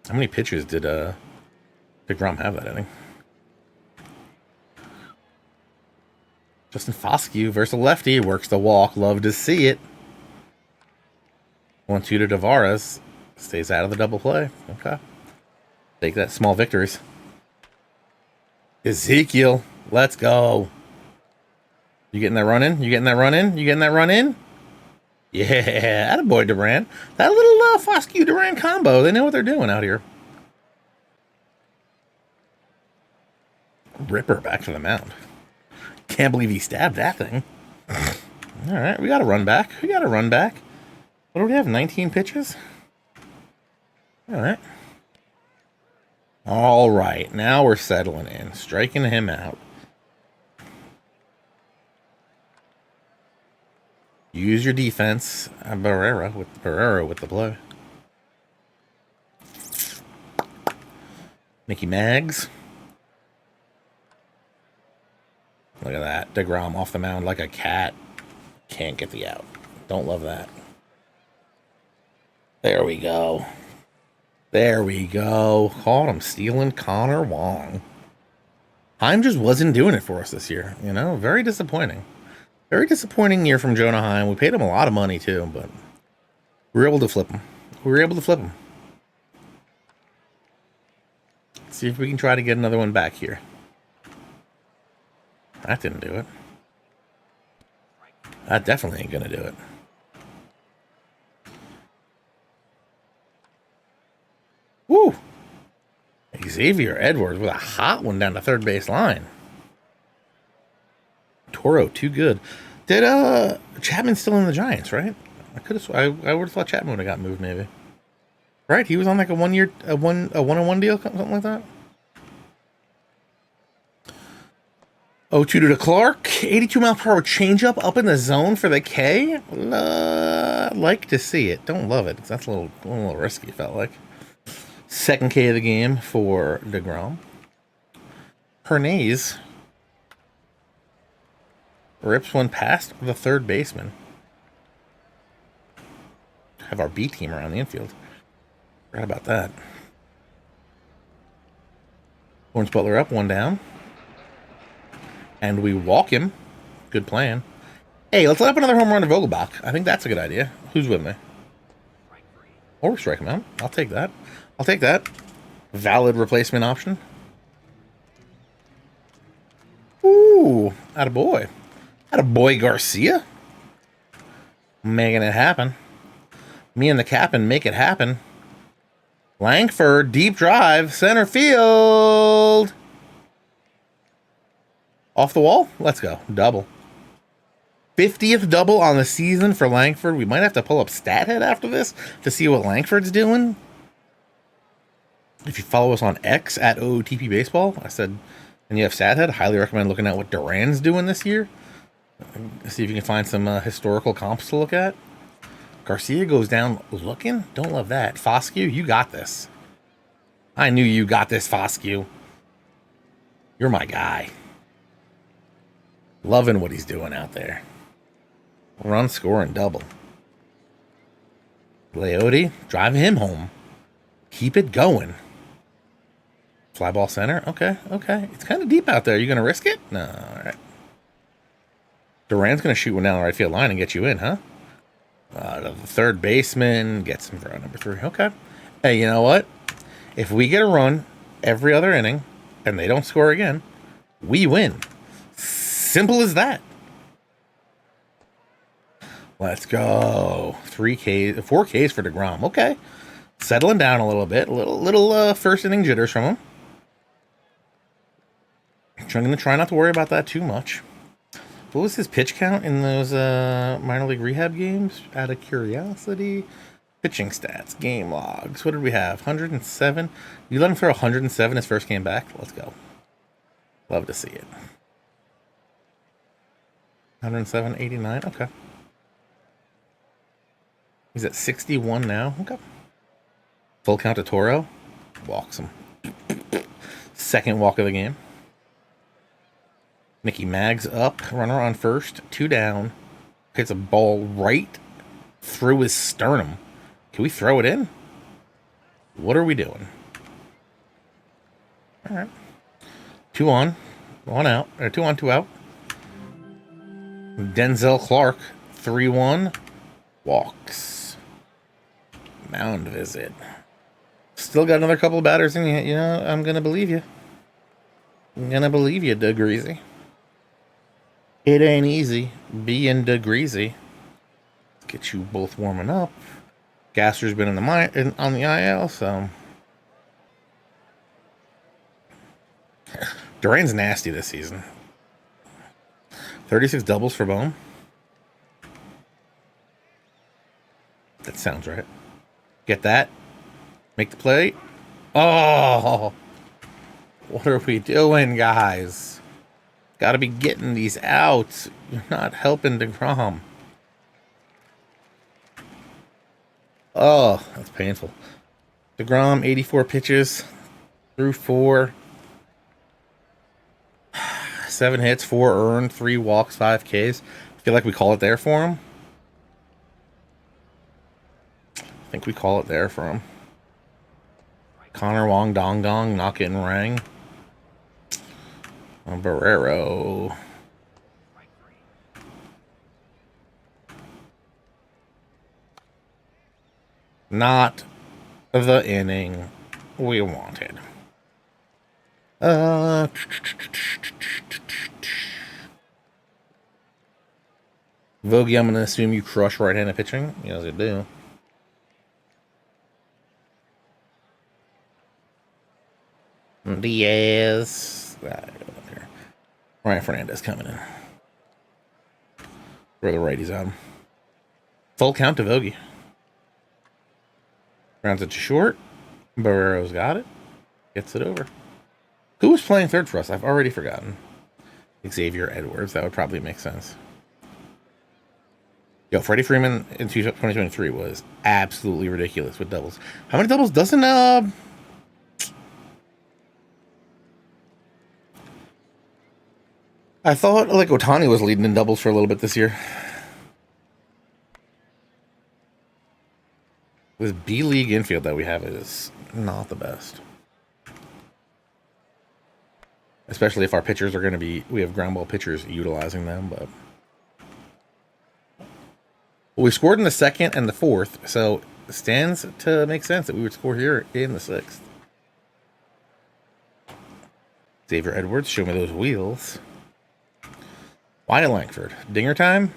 [SPEAKER 1] How many pitches did DeGrom have that inning? Justin Foscue versus a lefty. Works the walk. Love to see it. 1-2 to Tavares. Stays out of the double play. Okay. Take that. Small victories. Ezekiel. Let's go. You getting that run in? You getting that run in? You getting that run in? Yeah. Attaboy, Durant. That little Foscue-Durant combo. They know what they're doing out here. Ripper back to the mound. Can't believe he stabbed that thing. All right, we got a run back. We got a run back. What do we have? 19 pitches? All right. All right, now we're settling in. Striking him out. Use your defense. Barrera with the play. Mickey Mags. Look at that. DeGrom off the mound like a cat. Can't get the out. Don't love that. There we go. There we go. Caught him stealing Connor Wong. Heim just wasn't doing it for us this year. You know, very disappointing. Very disappointing year from Jonah Heim. We paid him a lot of money too, but we were able to flip him. We were able to flip him. Let's see if we can try to get another one back here. That didn't do it. That definitely ain't gonna do it. Woo! Xavier Edwards with a hot one down the third base line. Toro, too good. Did Chapman still in the Giants, right? I would have thought Chapman would have got moved, maybe. Right? He was on like a 1 year, a one-on-one deal, something like that. 0-2 to Clark. 82 mile per hour changeup up in the zone for the K. Like to see it. Don't love it. That's a little risky, it felt like. Second K of the game for DeGrom. Hernandez rips one past the third baseman. Have our B team around the infield. Forgot about that. Lawrence Butler up, one down. And we walk him. Good plan. Hey, let's let up another home run to Vogelbach. I think that's a good idea. Who's with me? Or we strike him out. I'll take that. I'll take that. Valid replacement option. Ooh, attaboy. Attaboy Garcia. Making it happen. Me and the captain make it happen. Langford, deep drive, center field. Off the wall? Let's go. Double. 50th double on the season for Langford. We might have to pull up StatHead after this to see what Langford's doing. If you follow us on X at OOTP Baseball, I said, and you have StatHead, highly recommend looking at what Duran's doing this year. See if you can find some historical comps to look at. Garcia goes down looking. Don't love that. Foscue, you got this. I knew you got this, Foscue. You're my guy. Loving what he's doing out there. Run, score, and double. Leote, drive him home. Keep it going. Fly ball center. Okay, okay. It's kind of deep out there. You going to risk it? No, all right. Duran's going to shoot one down the right field line and get you in, huh? The third baseman gets him for number 3. Okay. Hey, you know what? If we get a run every other inning and they don't score again, we win. Simple as that. Let's go. 3Ks, 4Ks for DeGrom. Okay. Settling down a little bit. Little first inning jitters from him. I'm going to try not to worry about that too much. What was his pitch count in those minor league rehab games? Out of curiosity. Pitching stats, game logs. What did we have? 107. You let him throw 107 his first game back? Let's go. Love to see it. 107, 89. Okay. He's at 61 now. Okay. Full count to Toro. Walks him. Second walk of the game. Mickey Maggs up. Runner on first. 2 down. Hits a ball right through his sternum. Can we throw it in? What are we doing? All right. 2 on. 1 out. Or 2 on, 2 out. Denzel Clark. 3-1. Walks. Mound visit. Still got another couple of batters in you. You know, I'm going to believe you. I'm going to believe you, Doug Greasy. It ain't easy being Doug Greasy. Get you both warming up. Gasser's been on the IL, so. Duran's nasty this season. 36 doubles for Bohm. That sounds right. Get that. Make the play. Oh! What are we doing, guys? Got to be getting these out. You're not helping DeGrom. Oh, that's painful. DeGrom, 84 pitches. Threw 4. 7 hits, 4 earned, 3 walks, 5 Ks. I feel like we call it there for him. I think we call it there for him. Connor Wong Dong Dong not getting rang. Barrero. Not the inning we wanted. Vogie, I'm going to assume you crush right-handed pitching. Yes, you do. Diaz. Ryan Fernandez coming in. Throw the righties on. Full count to Vogie. Rounds it to short. Barrero's got it. Gets it over. Who was playing third for us? I've already forgotten. Xavier Edwards. That would probably make sense. Yo, Freddie Freeman in 2023 was absolutely ridiculous with doubles. How many doubles doesn't I thought like Ohtani was leading in doubles for a little bit this year. This B League infield that we have is not the best. Especially if our pitchers are going to be, we have ground ball pitchers utilizing them, but. Well, we scored in the second and the fourth, so it stands to make sense that we would score here in the sixth. Xavier Edwards, show me those wheels. Wyatt Langford, dinger time.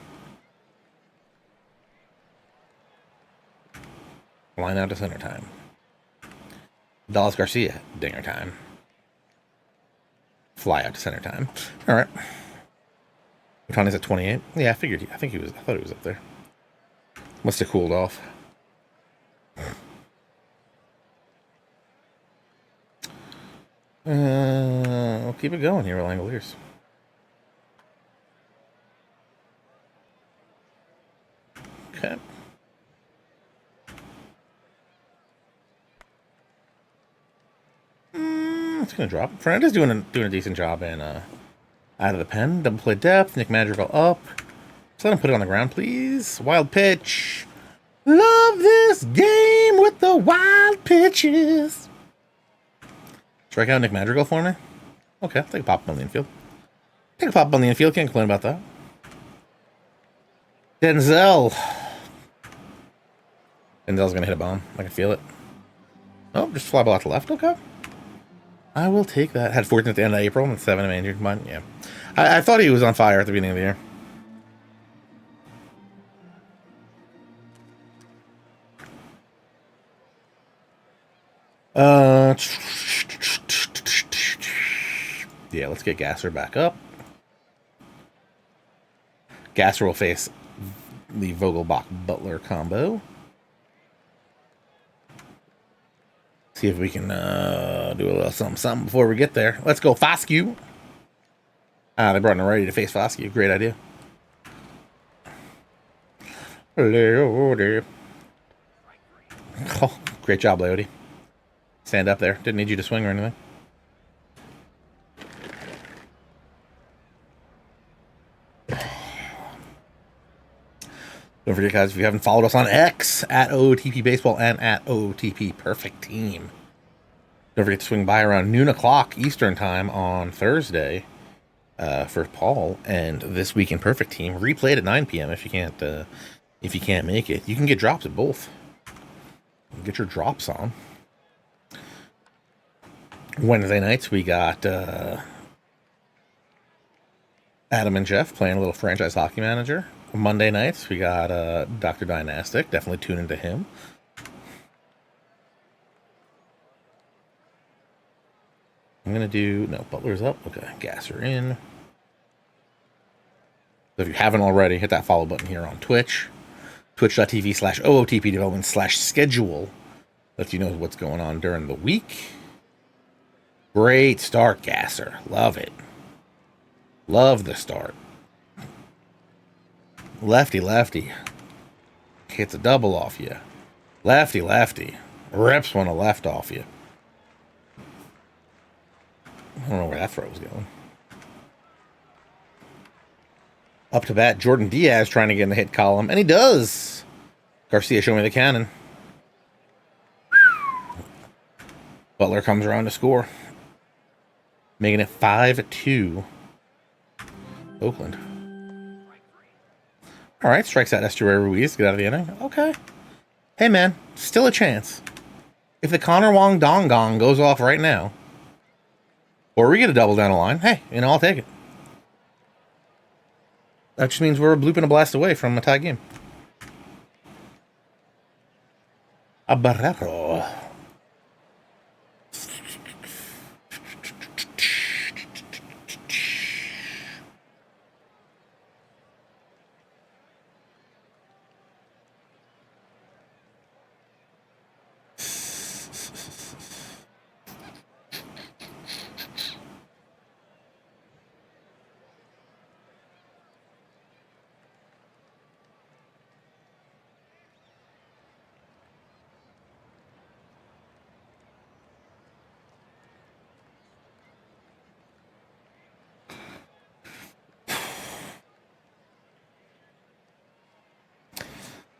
[SPEAKER 1] Line out to center time. Dallas Garcia, dinger time. Fly out to center time. All right. Ohtani's at 28. Yeah, I figured. I thought he was up there. Must have cooled off. We'll keep it going here with Langoliers. Okay. It's gonna drop. Fernandez doing a decent job in out of the pen. Double play depth. Nick Madrigal up. Just let him put it on the ground, please. Wild pitch. Love this game with the wild pitches. Strike out Nick Madrigal for me. Okay, I'll take a pop on the infield. Take a pop on the infield. Can't complain about that. Denzel's gonna hit a bomb. I can feel it. Oh, just fly ball out to left. Okay. I will take that. Had 14 at the end of April and 7 in injured. But yeah, I thought he was on fire at the beginning of the year. Yeah, let's get Gasser back up. Gasser will face the Vogelbach-Butler combo. See if we can do a little something before we get there. Let's go Foscue. They brought in a righty to face Foscue. Great idea. Leody. Oh, great job, Leody. Stand up there. Didn't need you to swing or anything. Don't forget, guys, if you haven't followed us on X, at OOTP Baseball and at OOTP Perfect Team. Don't forget to swing by around noon o'clock Eastern Time on Thursday for Paul and This Week in Perfect Team. Replayed at 9 p.m. if you can't make it. You can get drops at both. Get your drops on. Wednesday nights, we got Adam and Jeff playing a little franchise hockey manager. Monday nights, we got Dr. Dynastic. Definitely tune into him. I'm going to do... No, Butler's up. Okay, Gasser in. So if you haven't already, hit that follow button here on Twitch. Twitch.tv/OOTP development/schedule. Let you know what's going on during the week. Great start, Gasser. Love it. Love the start. Lefty, lefty. Hits a double off you. Lefty, lefty. Rips one a left off you. I don't know where that throw was going. Up to bat, Jordan Diaz trying to get in the hit column, and he does. Garcia, show me the cannon. Butler comes around to score, making it 5-2. Oakland. All right, strikes out Estuary Ruiz. Get out of the inning. Okay. Hey, man, still a chance. If the Connor Wong Dong Gong goes off right now, or we get a double down the line, hey, I'll take it. That just means we're a bloop and a blast away from a tie game. A Barrero.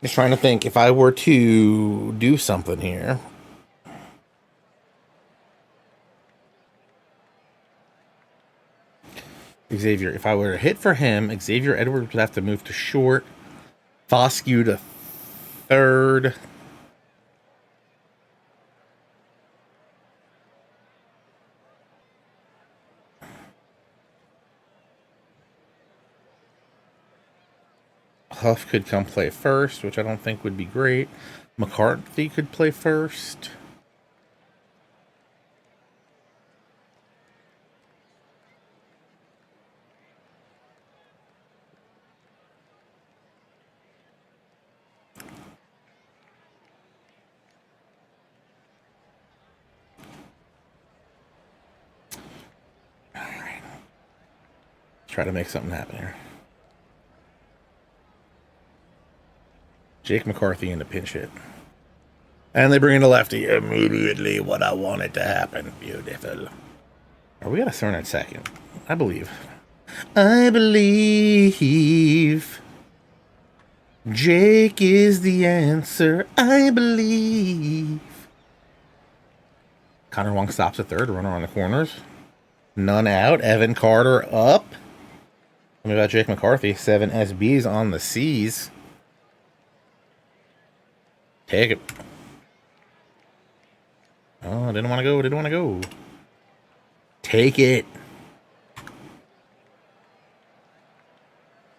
[SPEAKER 1] Just trying to think if I were to do something here. Xavier, if I were to hit for him, Xavier Edwards would have to move to short. Foscue to third. Huff could come play first, which I don't think would be great. McCarthy could play first. All right. Try to make something happen here. Jake McCarthy in the pinch hit. And they bring in the lefty. Immediately what I wanted to happen. Beautiful. Are we at a turn at second? I believe. I believe. Jake is the answer. I believe. Connor Wong stops at third. Runner on the corners. None out. Evan Carter up. Tell me about Jake McCarthy. 7 SBs on the C's. Take it. Oh, didn't want to go. Didn't want to go. Take it.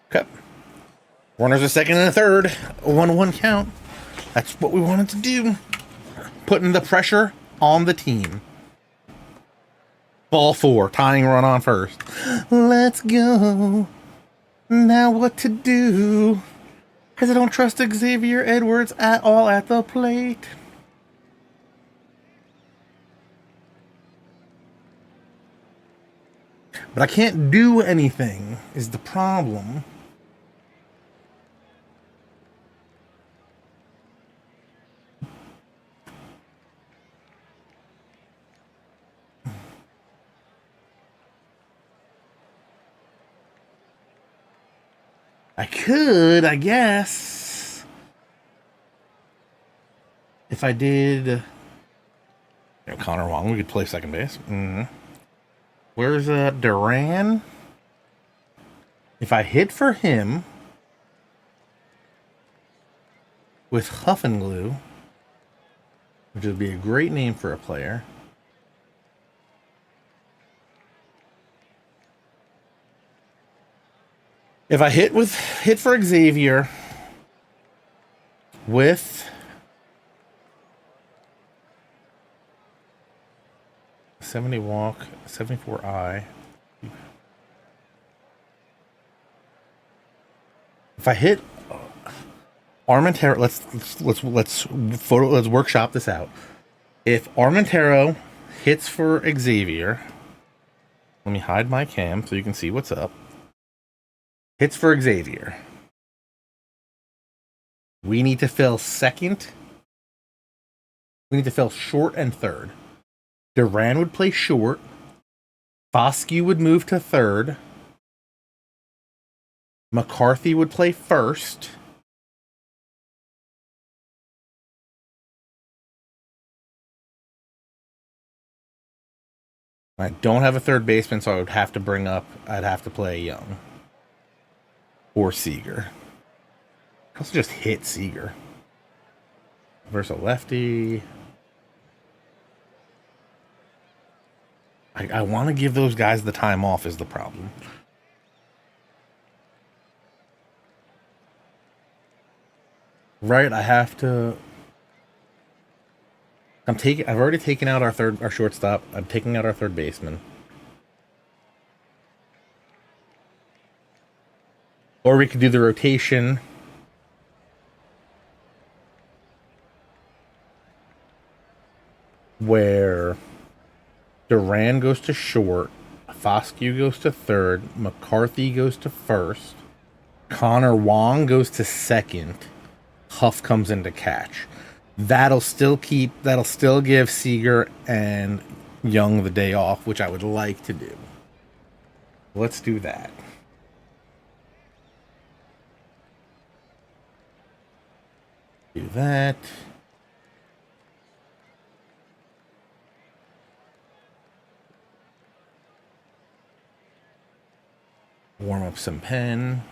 [SPEAKER 1] Okay. Runners a second and a third. A 1-1 count. That's what we wanted to do. Putting the pressure on the team. Ball 4. Tying run on first. Let's go. Now what to do? Because I don't trust Xavier Edwards at all at the plate. But I can't do anything, is the problem. I could, I guess. If I did... Connor Wong, we could play second base. Where's Duran? If I hit for him with Huff and Glue, which would be a great name for a player. If I hit for Xavier with '70 walk, 74 I. If I hit Armentaro, let's workshop this out. If Armentaro hits for Xavier, let me hide my cam so you can see what's up. Hits for Xavier. We need to fill second. We need to fill short and third. Duran would play short. Foscue would move to third. McCarthy would play first. I don't have a third baseman, so I would have to I'd have to play Young. Or Seager. I also just hit Seager. Versus a lefty. I want to give those guys the time off is the problem. Right, I have to. I've already taken out our shortstop. I'm taking out our third baseman. Or we could do the rotation. Where Duran goes to short, Foscue goes to third, McCarthy goes to first, Connor Wong goes to second, Huff comes in to catch. That'll still give Seager and Young the day off, which I would like to do. Let's do that. Do that. Warm up some pen.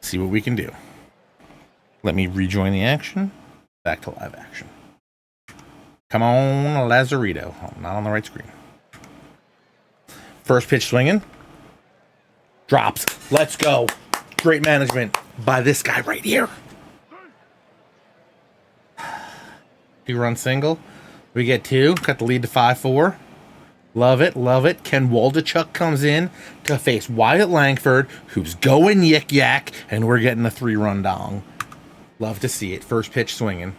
[SPEAKER 1] See what we can do. Let me rejoin the action. Back to live action. Come on, Lazarito. Oh, not on the right screen. First pitch swinging. Drops. Let's go. Great management by this guy right here. 2-run single. We get 2. Cut the lead to 5-4. Love it, love it. Ken Waldachuk comes in to face Wyatt Langford, who's going yik-yak, and we're getting a 3-run dong. Love to see it. First pitch swinging.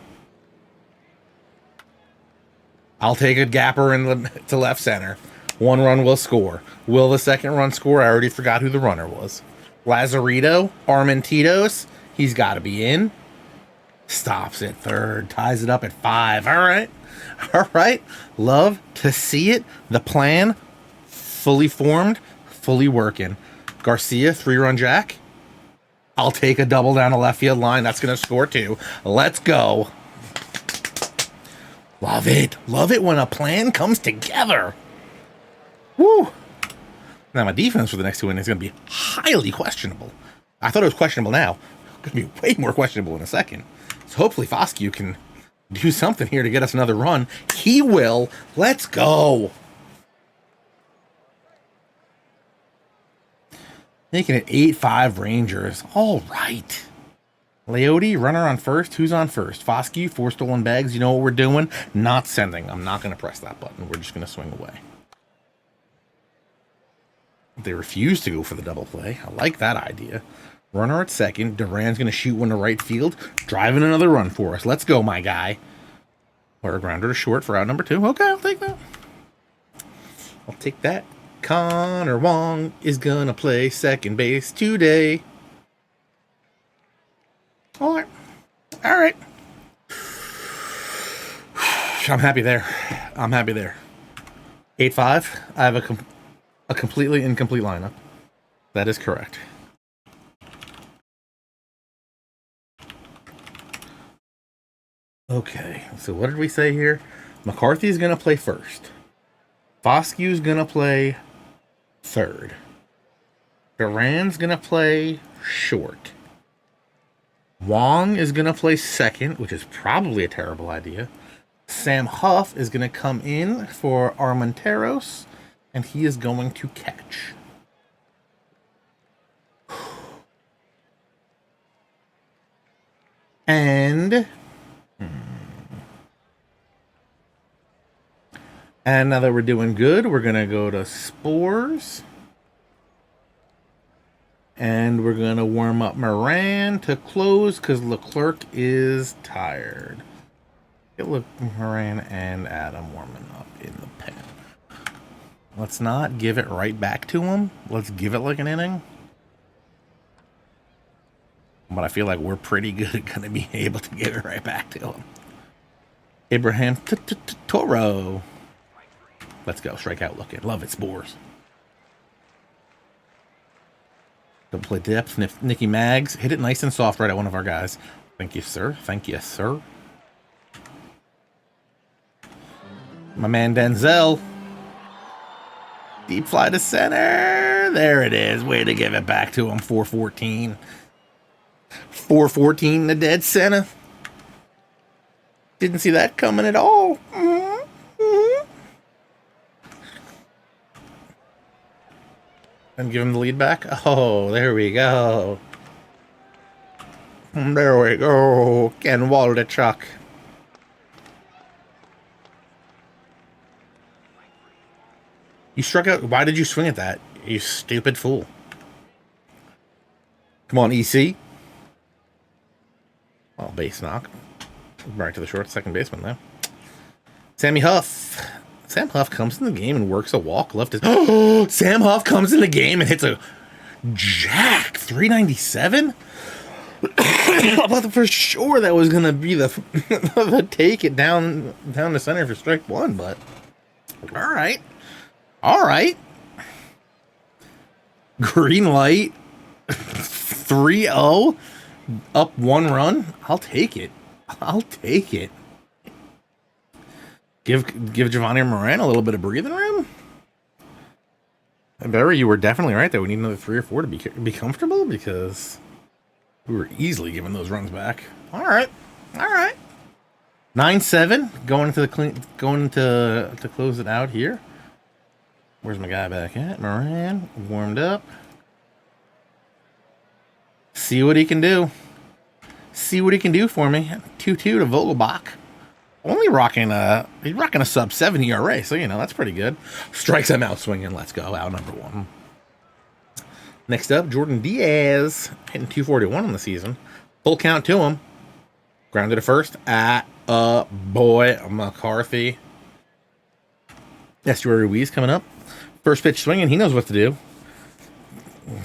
[SPEAKER 1] I'll take a gapper to left center. 1 run will score. Will the second run score? I already forgot who the runner was. Lazarito, Armentitos. He's got to be in. Stops at third. Ties it up at 5. All right. All right. Love to see it. The plan, fully formed, fully working. Garcia, 3-run jack. I'll take a double down the left field line. That's going to score 2. Let's go. Love it. Love it when a plan comes together. Woo. Now, my defense for the next 2 innings is going to be highly questionable. I thought it was questionable now. It's going to be way more questionable in a second. So hopefully Foscue can do something here to get us another run. He will. Let's go. Making it 8-5 Rangers. All right. Leote, runner on first. Who's on first? Foscue, 4 stolen bags. You know what we're doing? Not sending. I'm not going to press that button. We're just going to swing away. They refuse to go for the double play. I like that idea. Runner at second. Duran's going to shoot one to right field. Driving another run for us. Let's go, my guy. Or a grounder to short for out number 2. Okay, I'll take that. I'll take that. Connor Wong is going to play second base today. All right. All right. I'm happy there. I'm happy there. 8-5. I have a completely incomplete lineup. That is correct. Okay, so what did we say here? McCarthy's going to play first. Foscue's going to play third. Duran's going to play short. Wong is going to play second, which is probably a terrible idea. Sam Huff is going to come in for Armenteros, and he is going to catch. And now that we're doing good, we're going to go to Spores. And we're going to warm up Moran to close because Leclerc is tired. Get Moran and Adam warming up in the pen. Let's not give it right back to him. Let's give it like an inning. But I feel like we're pretty good at going to be able to give it right back to him. Abraham Toro. Let's go. Strikeout looking. Love it, Spores. Double play depth. Nicky Maggs. Hit it nice and soft right at one of our guys. Thank you, sir. Thank you, sir. My man Denzel. Deep fly to center. There it is. Way to give it back to him. 414. 414 to dead center. Didn't see that coming at all. And give him the lead back. Oh, there we go. There we go. Ken Waldichuk. You struck out. Why did you swing at that? You stupid fool. Come on, EC. Oh, base knock. Back to the short second baseman now. Sammy Huff. Sam Huff comes in the game and works a walk left. Oh, Sam Huff comes in the game and hits a jack. 397? I thought for sure that was going to be the take it down the center for strike one, but all right. All right. Green light. 3-0. Up 1 run. I'll take it. I'll take it. Give Giovanni Moran a little bit of breathing room. And Barry, you were definitely right that we need another 3 or 4 to be comfortable, because we were easily giving those runs back. All right. All right. 9-7 going to close it out here. Where's my guy back at? Moran warmed up. See what he can do. See what he can do for me. 2-2 to Vogelbach. Only he's rocking a sub 7 ERA, so you know that's pretty good. Strikes him out swinging. Let's go. Out number 1. Next up, Jordan Diaz hitting 241 on the season. Full count to him. Grounded to first. Boy McCarthy. Estuary Ruiz coming up. First pitch swinging. He knows what to do.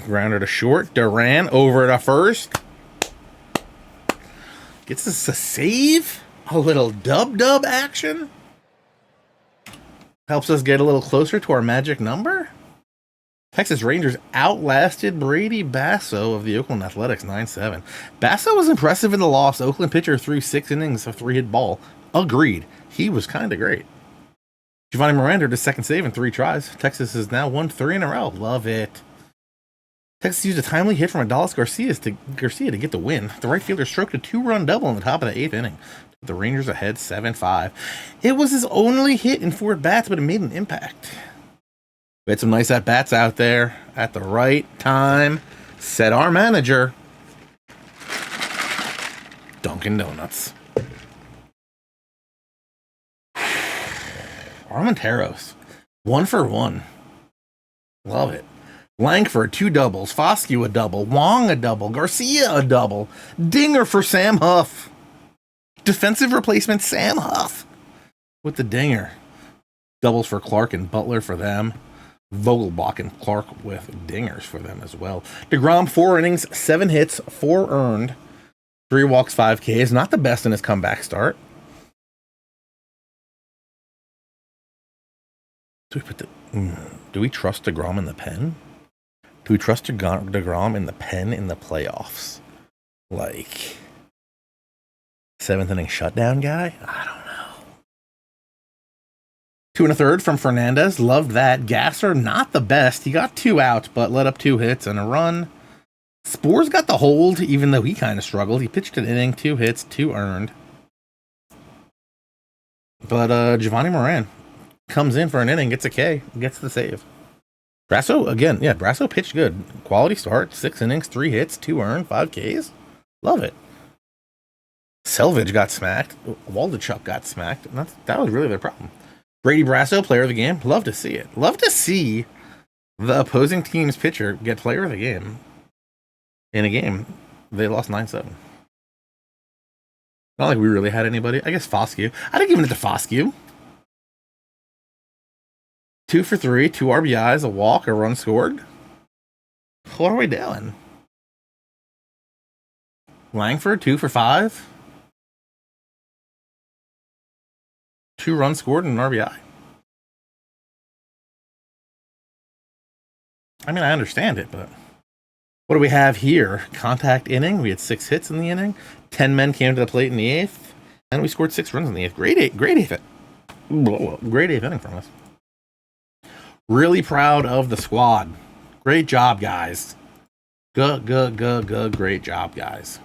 [SPEAKER 1] Grounder to short. Duran over to first. Gets us a save. A little dub action. Helps us get a little closer to our magic number. Texas Rangers outlasted Brady Basso of the Oakland Athletics 9-7. Basso was impressive in the loss. Oakland pitcher threw 6 innings of 3-hit ball. Agreed. He was kind of great. Giovanni Miranda to second save in 3 tries. Texas has now won 3 in a row. Love it. Texas used a timely hit from Adolis Garcia to get the win. The right fielder stroked a 2-run double in the top of the 8th inning. The Rangers ahead 7-5. It was his only hit in 4 at-bats, but it made an impact. We had some nice at-bats out there at the right time. Said our manager. Dunkin' Donuts. Armenteros. 1 for 1. Love it. Langford, 2 doubles. Foscue, a double. Wong, a double. Garcia, a double. Dinger for Sam Huff. Defensive replacement Sam Huff with the dinger. Doubles for Clark and Butler for them. Vogelbach and Clark with dingers for them as well. DeGrom, 4 innings, 7 hits, 4 earned, 3 walks, 5 Ks. Not the best in his comeback start. Do we trust DeGrom in the pen? Do we trust DeGrom in the pen in the playoffs? Like 7th inning shutdown guy? I don't know. 2 1/3 from Fernandez. Loved that. Gasser, not the best. He got 2 outs, but let up 2 hits and a run. Spores got the hold, even though he kind of struggled. He pitched an inning, 2 hits, 2 earned. But Giovanni Moran comes in for an inning, gets a K, gets the save. Brasso, again, yeah, Brasso pitched good. Quality start, 6 innings, 3 hits, 2 earned, 5 Ks. Love it. Selvage got smacked. Waldichuk got smacked. And that was really their problem. Brady Brasso, player of the game. Love to see it. Love to see the opposing team's pitcher get player of the game in a game they lost 9-7. Not like we really had anybody. I guess Foscue. I'd have given it to Foscue. 2 for 3, 2 RBIs, a walk, a run scored. What are we doing? Langford, 2 for 5. 2 runs scored and an RBI. I mean, I understand it, but what do we have here? Contact inning. We had 6 hits in the inning. 10 men came to the plate in the 8th, and we scored 6 runs in the 8th. Great 8th. Great 8th inning from us. Really proud of the squad. Great job, guys. Good. Great job, guys.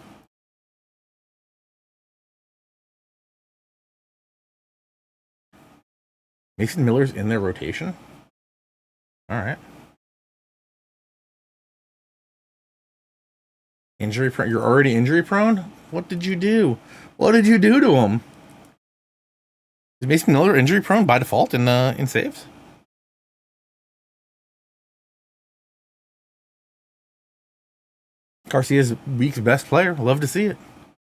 [SPEAKER 1] Mason Miller's in their rotation? All right. Injury prone? You're already injury prone? What did you do? What did you do to him? Is Mason Miller injury prone by default in saves? Garcia's week's best player. Love to see it.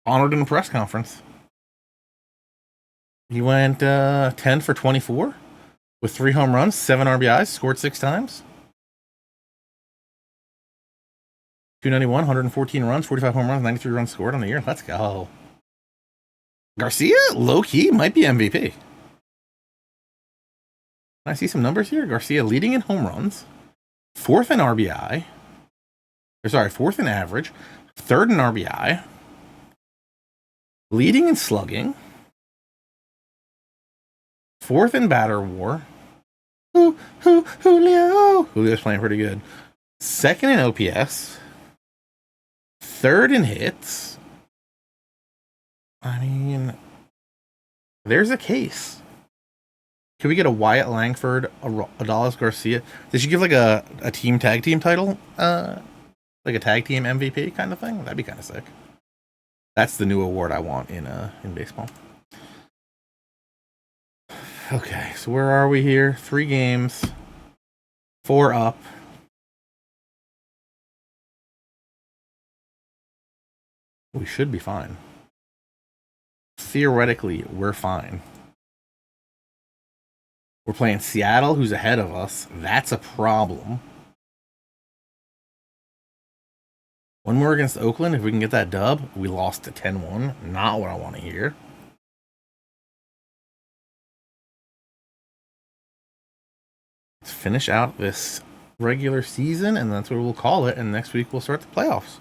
[SPEAKER 1] Honored in the press conference. He went 10 for 24 with 3 home runs, 7 RBIs, scored 6 times. 291, 114 runs, 45 home runs, 93 runs scored on the year. Let's go. Garcia, low key, might be MVP. Can I see some numbers here? Garcia leading in home runs, 4th in RBI. Sorry, 4th in average, 3rd in RBI, leading in slugging, 4th in batter war. Julio. Julio's playing pretty good. 2nd in OPS, 3rd in hits. I mean, there's a case. Can we get a Wyatt Langford, a Adolis Garcia? They should give like a team tag team title, like a tag team MVP kind of thing. That'd be kind of sick. That's the new award I want in baseball. Okay, so where are we here? 3 games, 4 up. We should be fine. Theoretically, we're fine. We're playing Seattle, who's ahead of us. That's a problem. One more against Oakland. If we can get that dub, we lost to 10-1. Not what I want to hear. Let's finish out this regular season, and that's what we'll call it. And next week we'll start the playoffs.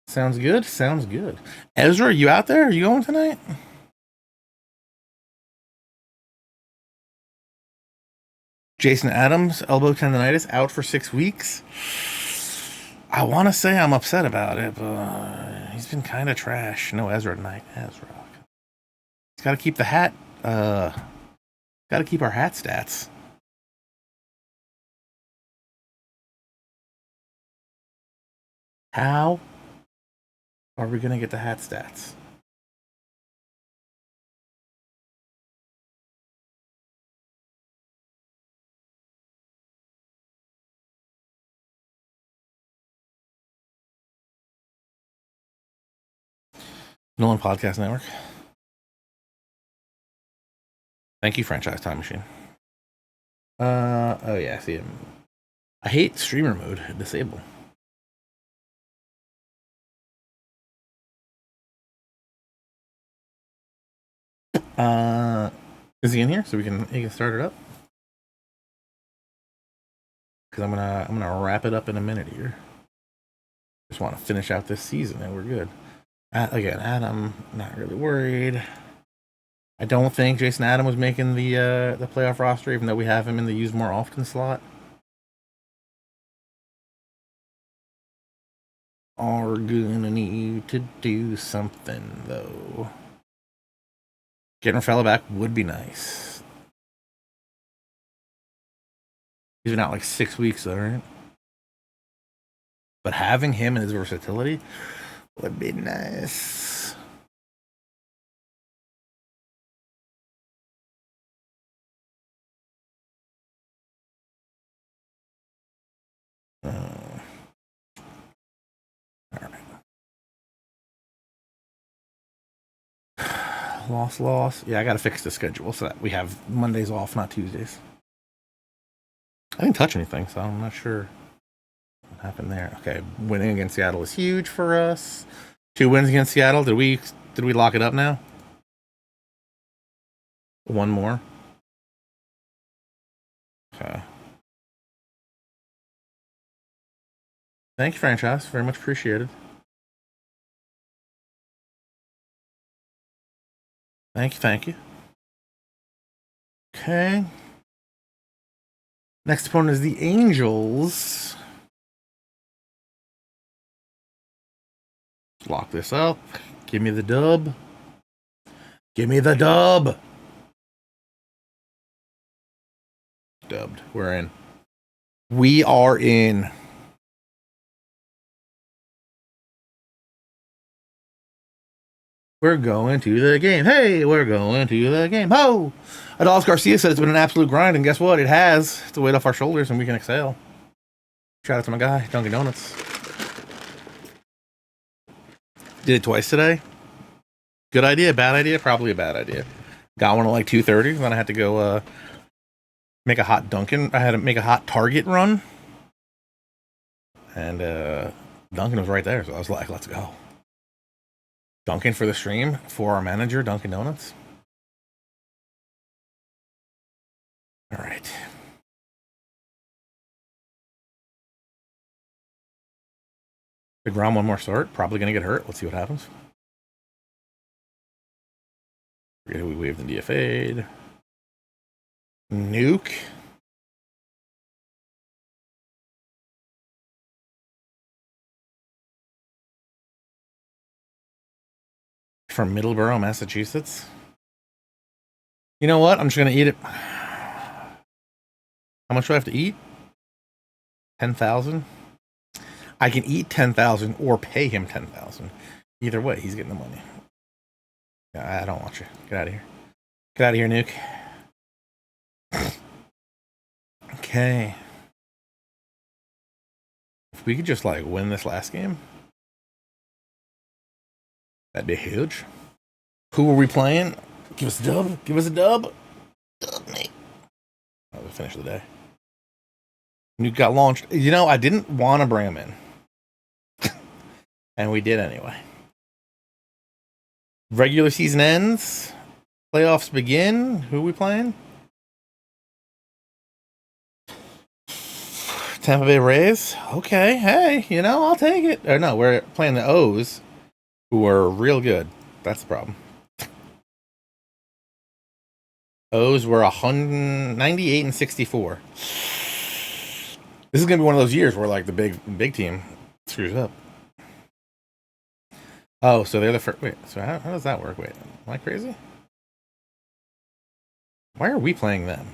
[SPEAKER 1] Sounds good? Sounds good. Ezra, are you out there? Are you going tonight? Jason Adams, elbow tendonitis, out for 6 weeks. I want to say I'm upset about it, but he's been kind of trash. No Ezra tonight. Ezra. He's got to keep the hat. Got to keep our hat stats. How are we going to get the hat stats? Nolan Podcast Network. Thank you, Franchise Time Machine. Oh yeah, see him. I hate streamer mode. Disable. Is he in here so he can start it up? Because I'm gonna wrap it up in a minute here. Just want to finish out this season and we're good. Again, Adam, not really worried. I don't think Jason Adam was making the playoff roster, even though we have him in the use more often slot. Are gonna need to do something though. Getting Rafaela back would be nice. He's been out like 6 weeks though, right? But having him and his versatility would be nice. All right. Loss. Yeah, I gotta fix the schedule so that we have Mondays off, not Tuesdays. I didn't touch anything, so I'm not sure what happened there. Okay, winning against Seattle is huge for us. 2 wins against Seattle. Did we lock it up now? 1 more. Okay. Thank you, franchise. Very much appreciated. Thank you. Okay. Next opponent is the Angels. Lock this up. Give me the dub. Give me the dub. Dubbed. We're in. We are in. We're going to the game. Hey, we're going to the game. Ho! Adolis Garcia said it's been an absolute grind, and guess what? It has. It's a weight off our shoulders, and we can exhale. Shout out to my guy, Dunkin' Donuts. Did it twice today. Good idea, bad idea? Probably a bad idea. Got one at like 2:30, then I had to go make a hot Dunkin'. I had to make a hot Target run. And Dunkin' was right there, so I was like, let's go. Dunkin' for the stream for our manager, Dunkin' Donuts. All right. DeGrom one more start. Probably going to get hurt. Let's see what happens. Forget who we waved in DFA'd. Nuke. From Middleborough, Massachusetts. You know what? I'm just going to eat it. How much do I have to eat? 10,000? I can eat 10,000 or pay him 10,000. Either way, he's getting the money. I don't want you. Get out of here. Get out of here, Nuke. Okay. If we could just like win this last game, that'd be huge. Who are we playing? Give us a dub. Give us a dub. Dub, mate. That was the finish of the day. Nuke got launched. You know, I didn't want to bring him in. And we did anyway. Regular season ends. Playoffs begin. Who are we playing? Tampa Bay Rays. Okay, hey, you know, I'll take it. Or no, we're playing the O's, who are real good. That's the problem. O's were 198 and 64. This is gonna be one of those years where like the big team screws up. Oh, so they're the first. Wait, so how does that work? Wait, am I crazy? Why are we playing them?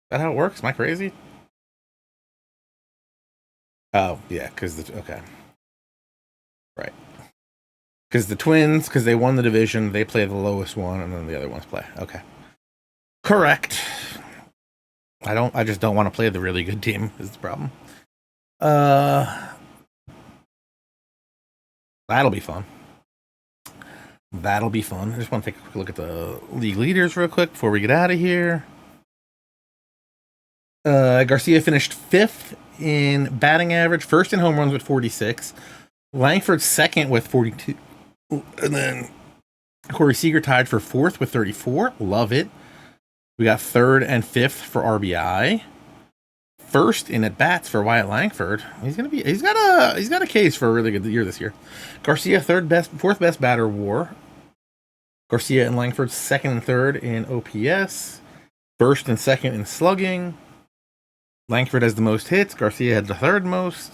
[SPEAKER 1] Is that how it works? Am I crazy? Oh, yeah, because okay. Right. Because the Twins, because they won the division, they play the lowest one, and then the other ones play. Okay. Correct. I just don't want to play the really good team, is the problem. That'll be fun. That'll be fun. I just want to take a quick look at the league leaders real quick before we get out of here. Garcia finished 5th in batting average, 1st in home runs with 46. Langford 2nd with 42. And then Corey Seager tied for 4th with 34. Love it. We got 3rd and 5th for RBI. 1st in at bats for Wyatt Langford. He's got a case for a really good year this year. Garcia 4th best batter WAR. Garcia and Langford 2nd and 3rd in OPS. 1st and 2nd in slugging. Langford has the most hits. Garcia had the 3rd most.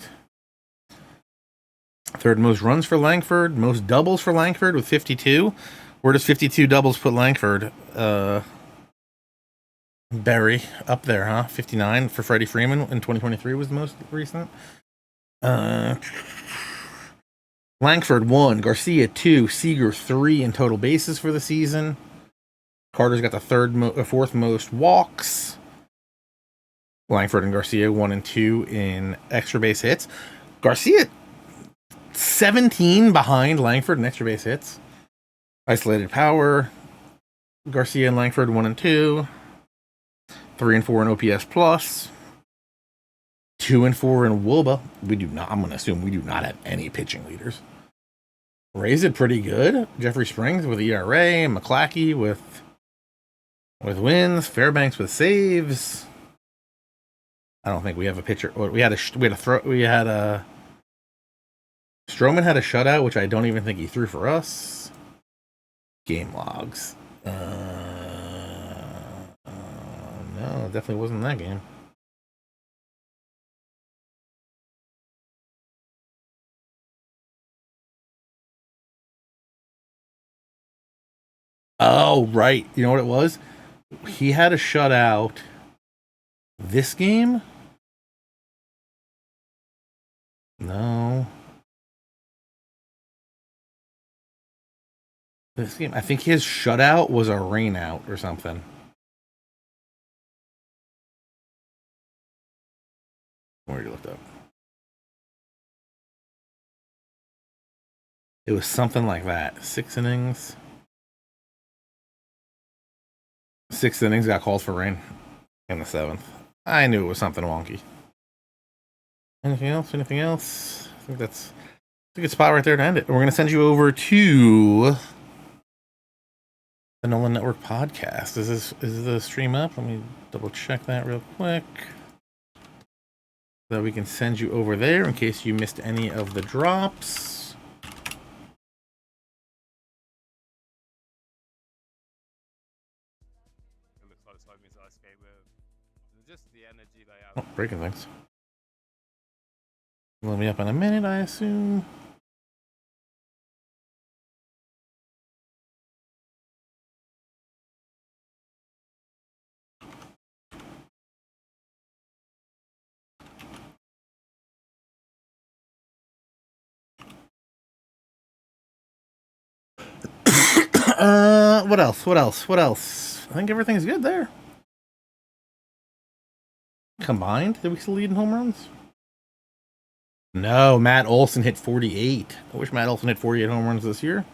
[SPEAKER 1] 3rd most runs for Langford. Most doubles for Langford with 52. Where does 52 doubles put Langford? Barry up there, huh? 59 for Freddie Freeman in 2023 was the most recent. Langford 1, Garcia 2, Seager 3 in total bases for the season. Carter's got the 4th most walks. Langford and Garcia 1 and 2 in extra base hits. Garcia 17 behind Langford in extra base hits. Isolated power. Garcia and Langford 1 and 2. 3 and 4 in OPS plus. 2 and 4 in WOBA. We do not. I'm going to assume we do not have any pitching leaders. Rays it pretty good. Jeffrey Springs with ERA. McClackey with with wins, Fairbanks with saves. I don't think we have a pitcher. We had a Stroman had a shutout, which I don't even think he threw for us. Game logs. No, it definitely wasn't that game. Oh, right. You know what it was? He had a shutout this game? No. This game, I think his shutout was a rain out or something. Where you looked up? It was something like that. 6 innings. 6 innings got called for rain in the 7th. I knew it was something wonky. Anything else? Anything else? I think that's a good spot right there to end it. We're going to send you over to the Nolan Network podcast. Is the stream up? Let me double check that real quick. So we can send you over there in case you missed any of the drops. Oh, breaking things. Let me up in a minute, I assume. What else? What else? What else? I think everything's good there. Combined, did we still lead in home runs? No, Matt Olson hit 48. I wish Matt Olson hit 48 home runs this year.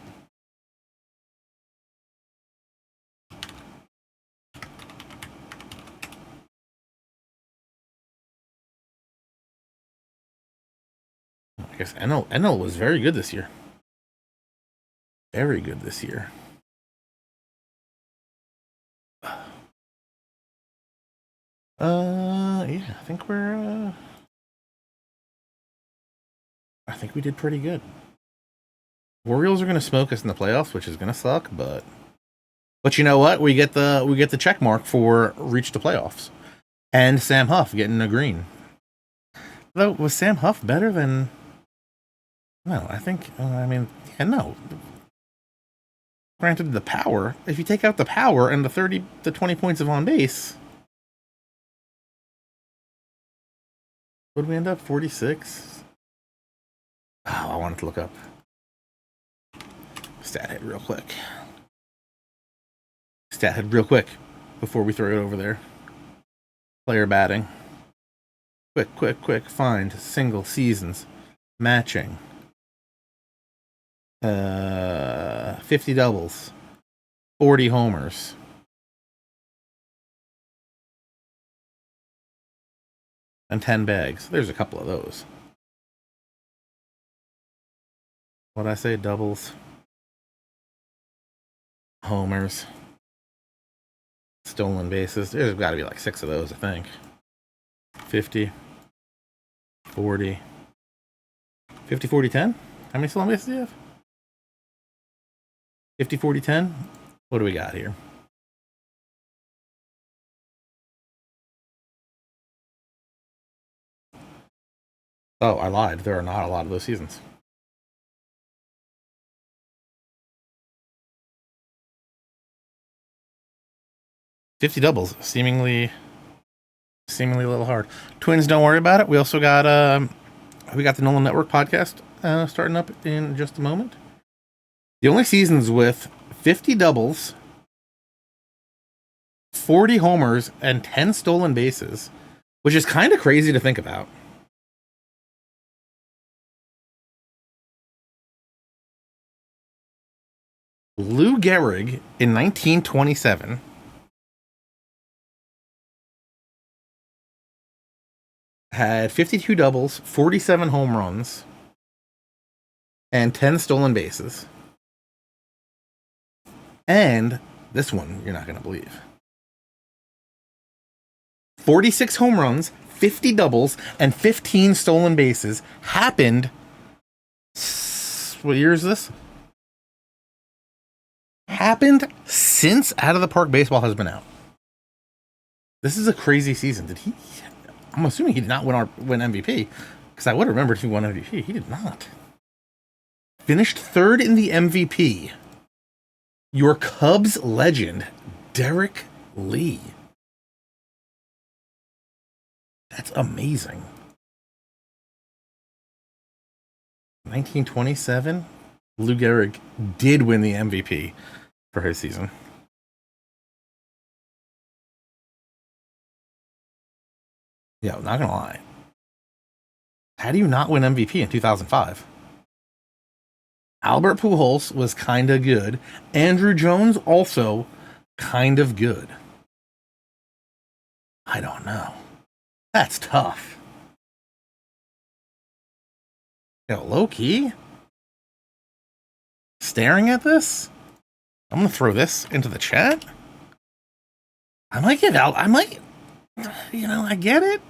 [SPEAKER 1] I guess NL was very good this year. Very good this year. Yeah, I think we did pretty good. Orioles are going to smoke us in the playoffs, which is going to suck, but you know what? We get the check mark for reach the playoffs, and Sam Huff getting a green. Though, was Sam Huff better than? No, I think. No. Granted, the power. If you take out the power and the 20 points of on base, would we end up 46? Oh, I wanted to look up stat hit real quick. Stat hit real quick before we throw it over there. Player batting. Quick. Find single seasons matching. 50 doubles, 40 homers, and 10 bags. There's a couple of those. What'd I say? Doubles, homers, stolen bases. There's got to be like 6 of those, I think. 50, 40, 50, 40, 10? How many stolen bases do you have? 50, 40, 10? What do we got here? Oh, I lied. There are not a lot of those seasons. $50 doubles, seemingly a little hard. Twins, don't worry about it. We also got the Nolan Network podcast starting up in just a moment. The only seasons with 50 doubles, 40 homers, and 10 stolen bases, which is kind of crazy to think about. Lou Gehrig in 1927 had 52 doubles, 47 home runs, and 10 stolen bases. And this one, you're not going to believe. 46 home runs, 50 doubles, and 15 stolen bases happened. What year is this? Happened since Out of the Park Baseball has been out. This is a crazy season. Did he? I'm assuming he did not win MVP, because I would have remembered if he won MVP. He did not. Finished third in the MVP. Your Cubs legend, Derek Lee. That's amazing. 1927, Lou Gehrig did win the MVP for his season. Yeah, not gonna lie. How do you not win MVP in 2005? Albert Pujols was kind of good. Andrew Jones also kind of good. I don't know. That's tough. Low key? Staring at this? I'm gonna throw this into the chat. I might get out. I get it.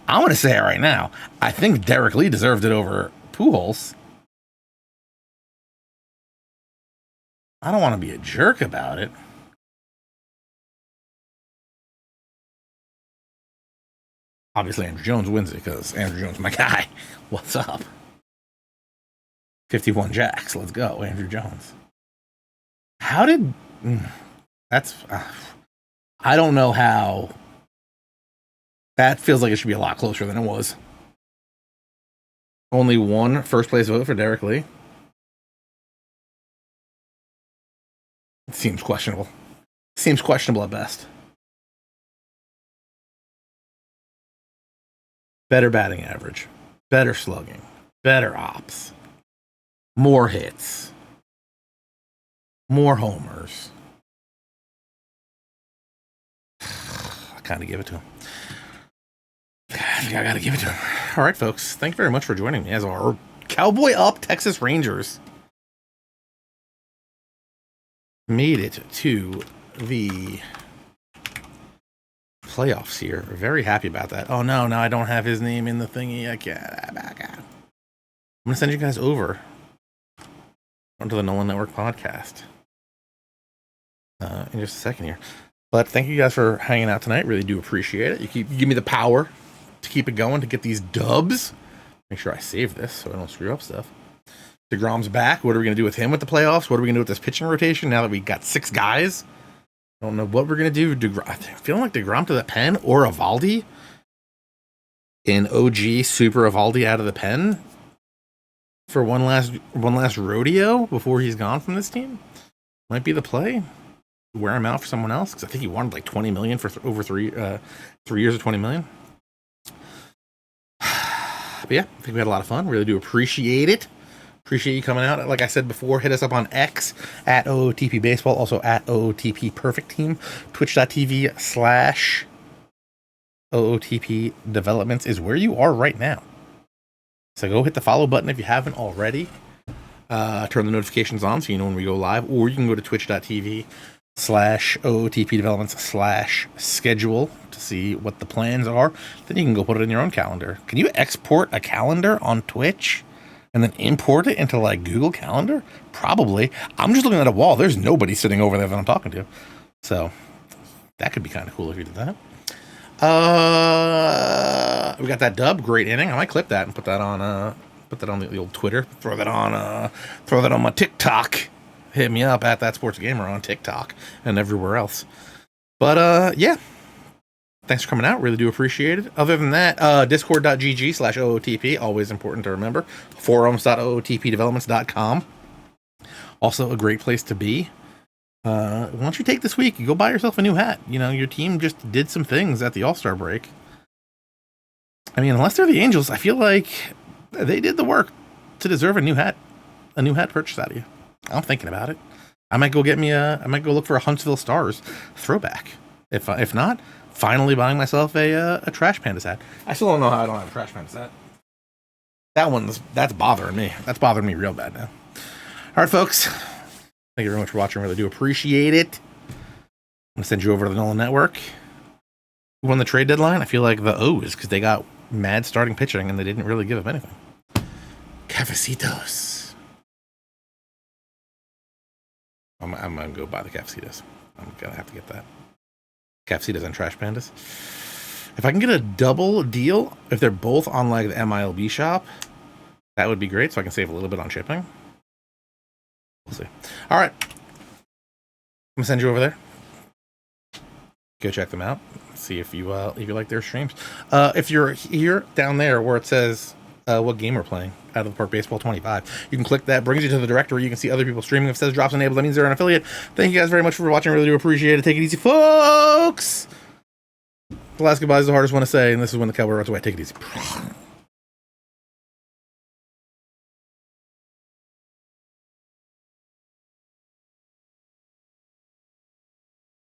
[SPEAKER 1] I'm going to say it right now. I think Derek Lee deserved it over Pujols. I don't want to be a jerk about it. Obviously, Andrew Jones wins it because Andrew Jones is my guy. What's up? 51 jacks. Let's go, Andrew Jones. How did... That's... I don't know how... That feels like it should be a lot closer than it was. Only one first place vote for Derek Lee. It seems questionable. Seems questionable at best. Better batting average. Better slugging. Better ops. More hits. More homers. I kind of give it to him. I gotta give it to him. All right, folks. Thank you very much for joining me as our Cowboy Up Texas Rangers made it to the playoffs here. Very happy about that. Oh, no, I don't have his name in the thingy. I can't. I'm going to send you guys over onto the Nolan Network podcast in just a second here. But thank you guys for hanging out tonight. Really do appreciate it. You give me the power to keep it going, to get these dubs. Make sure I save this so I don't screw up stuff. DeGrom's back. What are we going to do with him with the playoffs? What are we going to do with this pitching rotation now that we got 6 guys? I don't know what we're going to do. I feel like DeGrom to the pen or Evaldi in OG Super Evaldi out of the pen for one last rodeo before he's gone from this team. Might be the play. Wear him out for someone else because I think he wanted like $20 million for over 3 years of $20 million. But yeah, I think we had a lot of fun. Really do appreciate it. Appreciate you coming out. Like I said before, hit us up on X at OOTP Baseball, also at OOTP Perfect Team. Twitch.tv/OOTP Developments is where you are right now. So go hit the follow button if you haven't already. Turn the notifications on so you know when we go live, or you can go to twitch.tv/OOTP Developments/schedule to see what the plans are. Then you can go put it in your own calendar. Can you export a calendar on Twitch and then import it into like Google Calendar? Probably. I'm just looking at a wall. There's nobody sitting over there that I'm talking to. So that could be kind of cool if you did that. We got that dub. Great inning. I might clip that and put that on the old Twitter. Throw that on my TikTok. Hit me up at That Sports Gamer on TikTok and everywhere else. But yeah. Thanks for coming out. Really do appreciate it. Other than that, discord.gg/OOTP. Always important to remember. Forums.ootpdevelopments.com. Also a great place to be. Why don't you take this week? You go buy yourself a new hat. You know, your team just did some things at the All-Star break. I mean, unless they're the Angels, I feel like they did the work to deserve a new hat purchase out of you. I'm thinking about it. I might go look for a Huntsville Stars throwback. If not, finally buying myself a Trash Pandas hat. I still don't know how I don't have a Trash Pandas hat. That's bothering me. That's bothering me real bad now. All right, folks. Thank you very much for watching. Really do appreciate it. I'm gonna send you over to the Nolan Network. Who won the trade deadline? I feel like the O's, because they got mad starting pitching and they didn't really give up anything. Cafecitos. I'm gonna go buy the Cafecitos. I'm gonna have to get that. Cafecitos and Trash Pandas. If I can get a double deal, if they're both on like the MILB shop, that would be great, so I can save a little bit on shipping. We'll see. All right. I'm gonna send you over there. Go check them out. See if you like their streams. If you're here down there where it says what game we're playing, Out of the Park Baseball 25, you can click that. Brings you to the directory. You can see other people streaming. If it says drops enabled, that means they're an affiliate. Thank you guys very much for watching. I really do appreciate it. Take it easy, folks. The last goodbye is the hardest one to say, and this is when the cowboy runs away. Take it easy.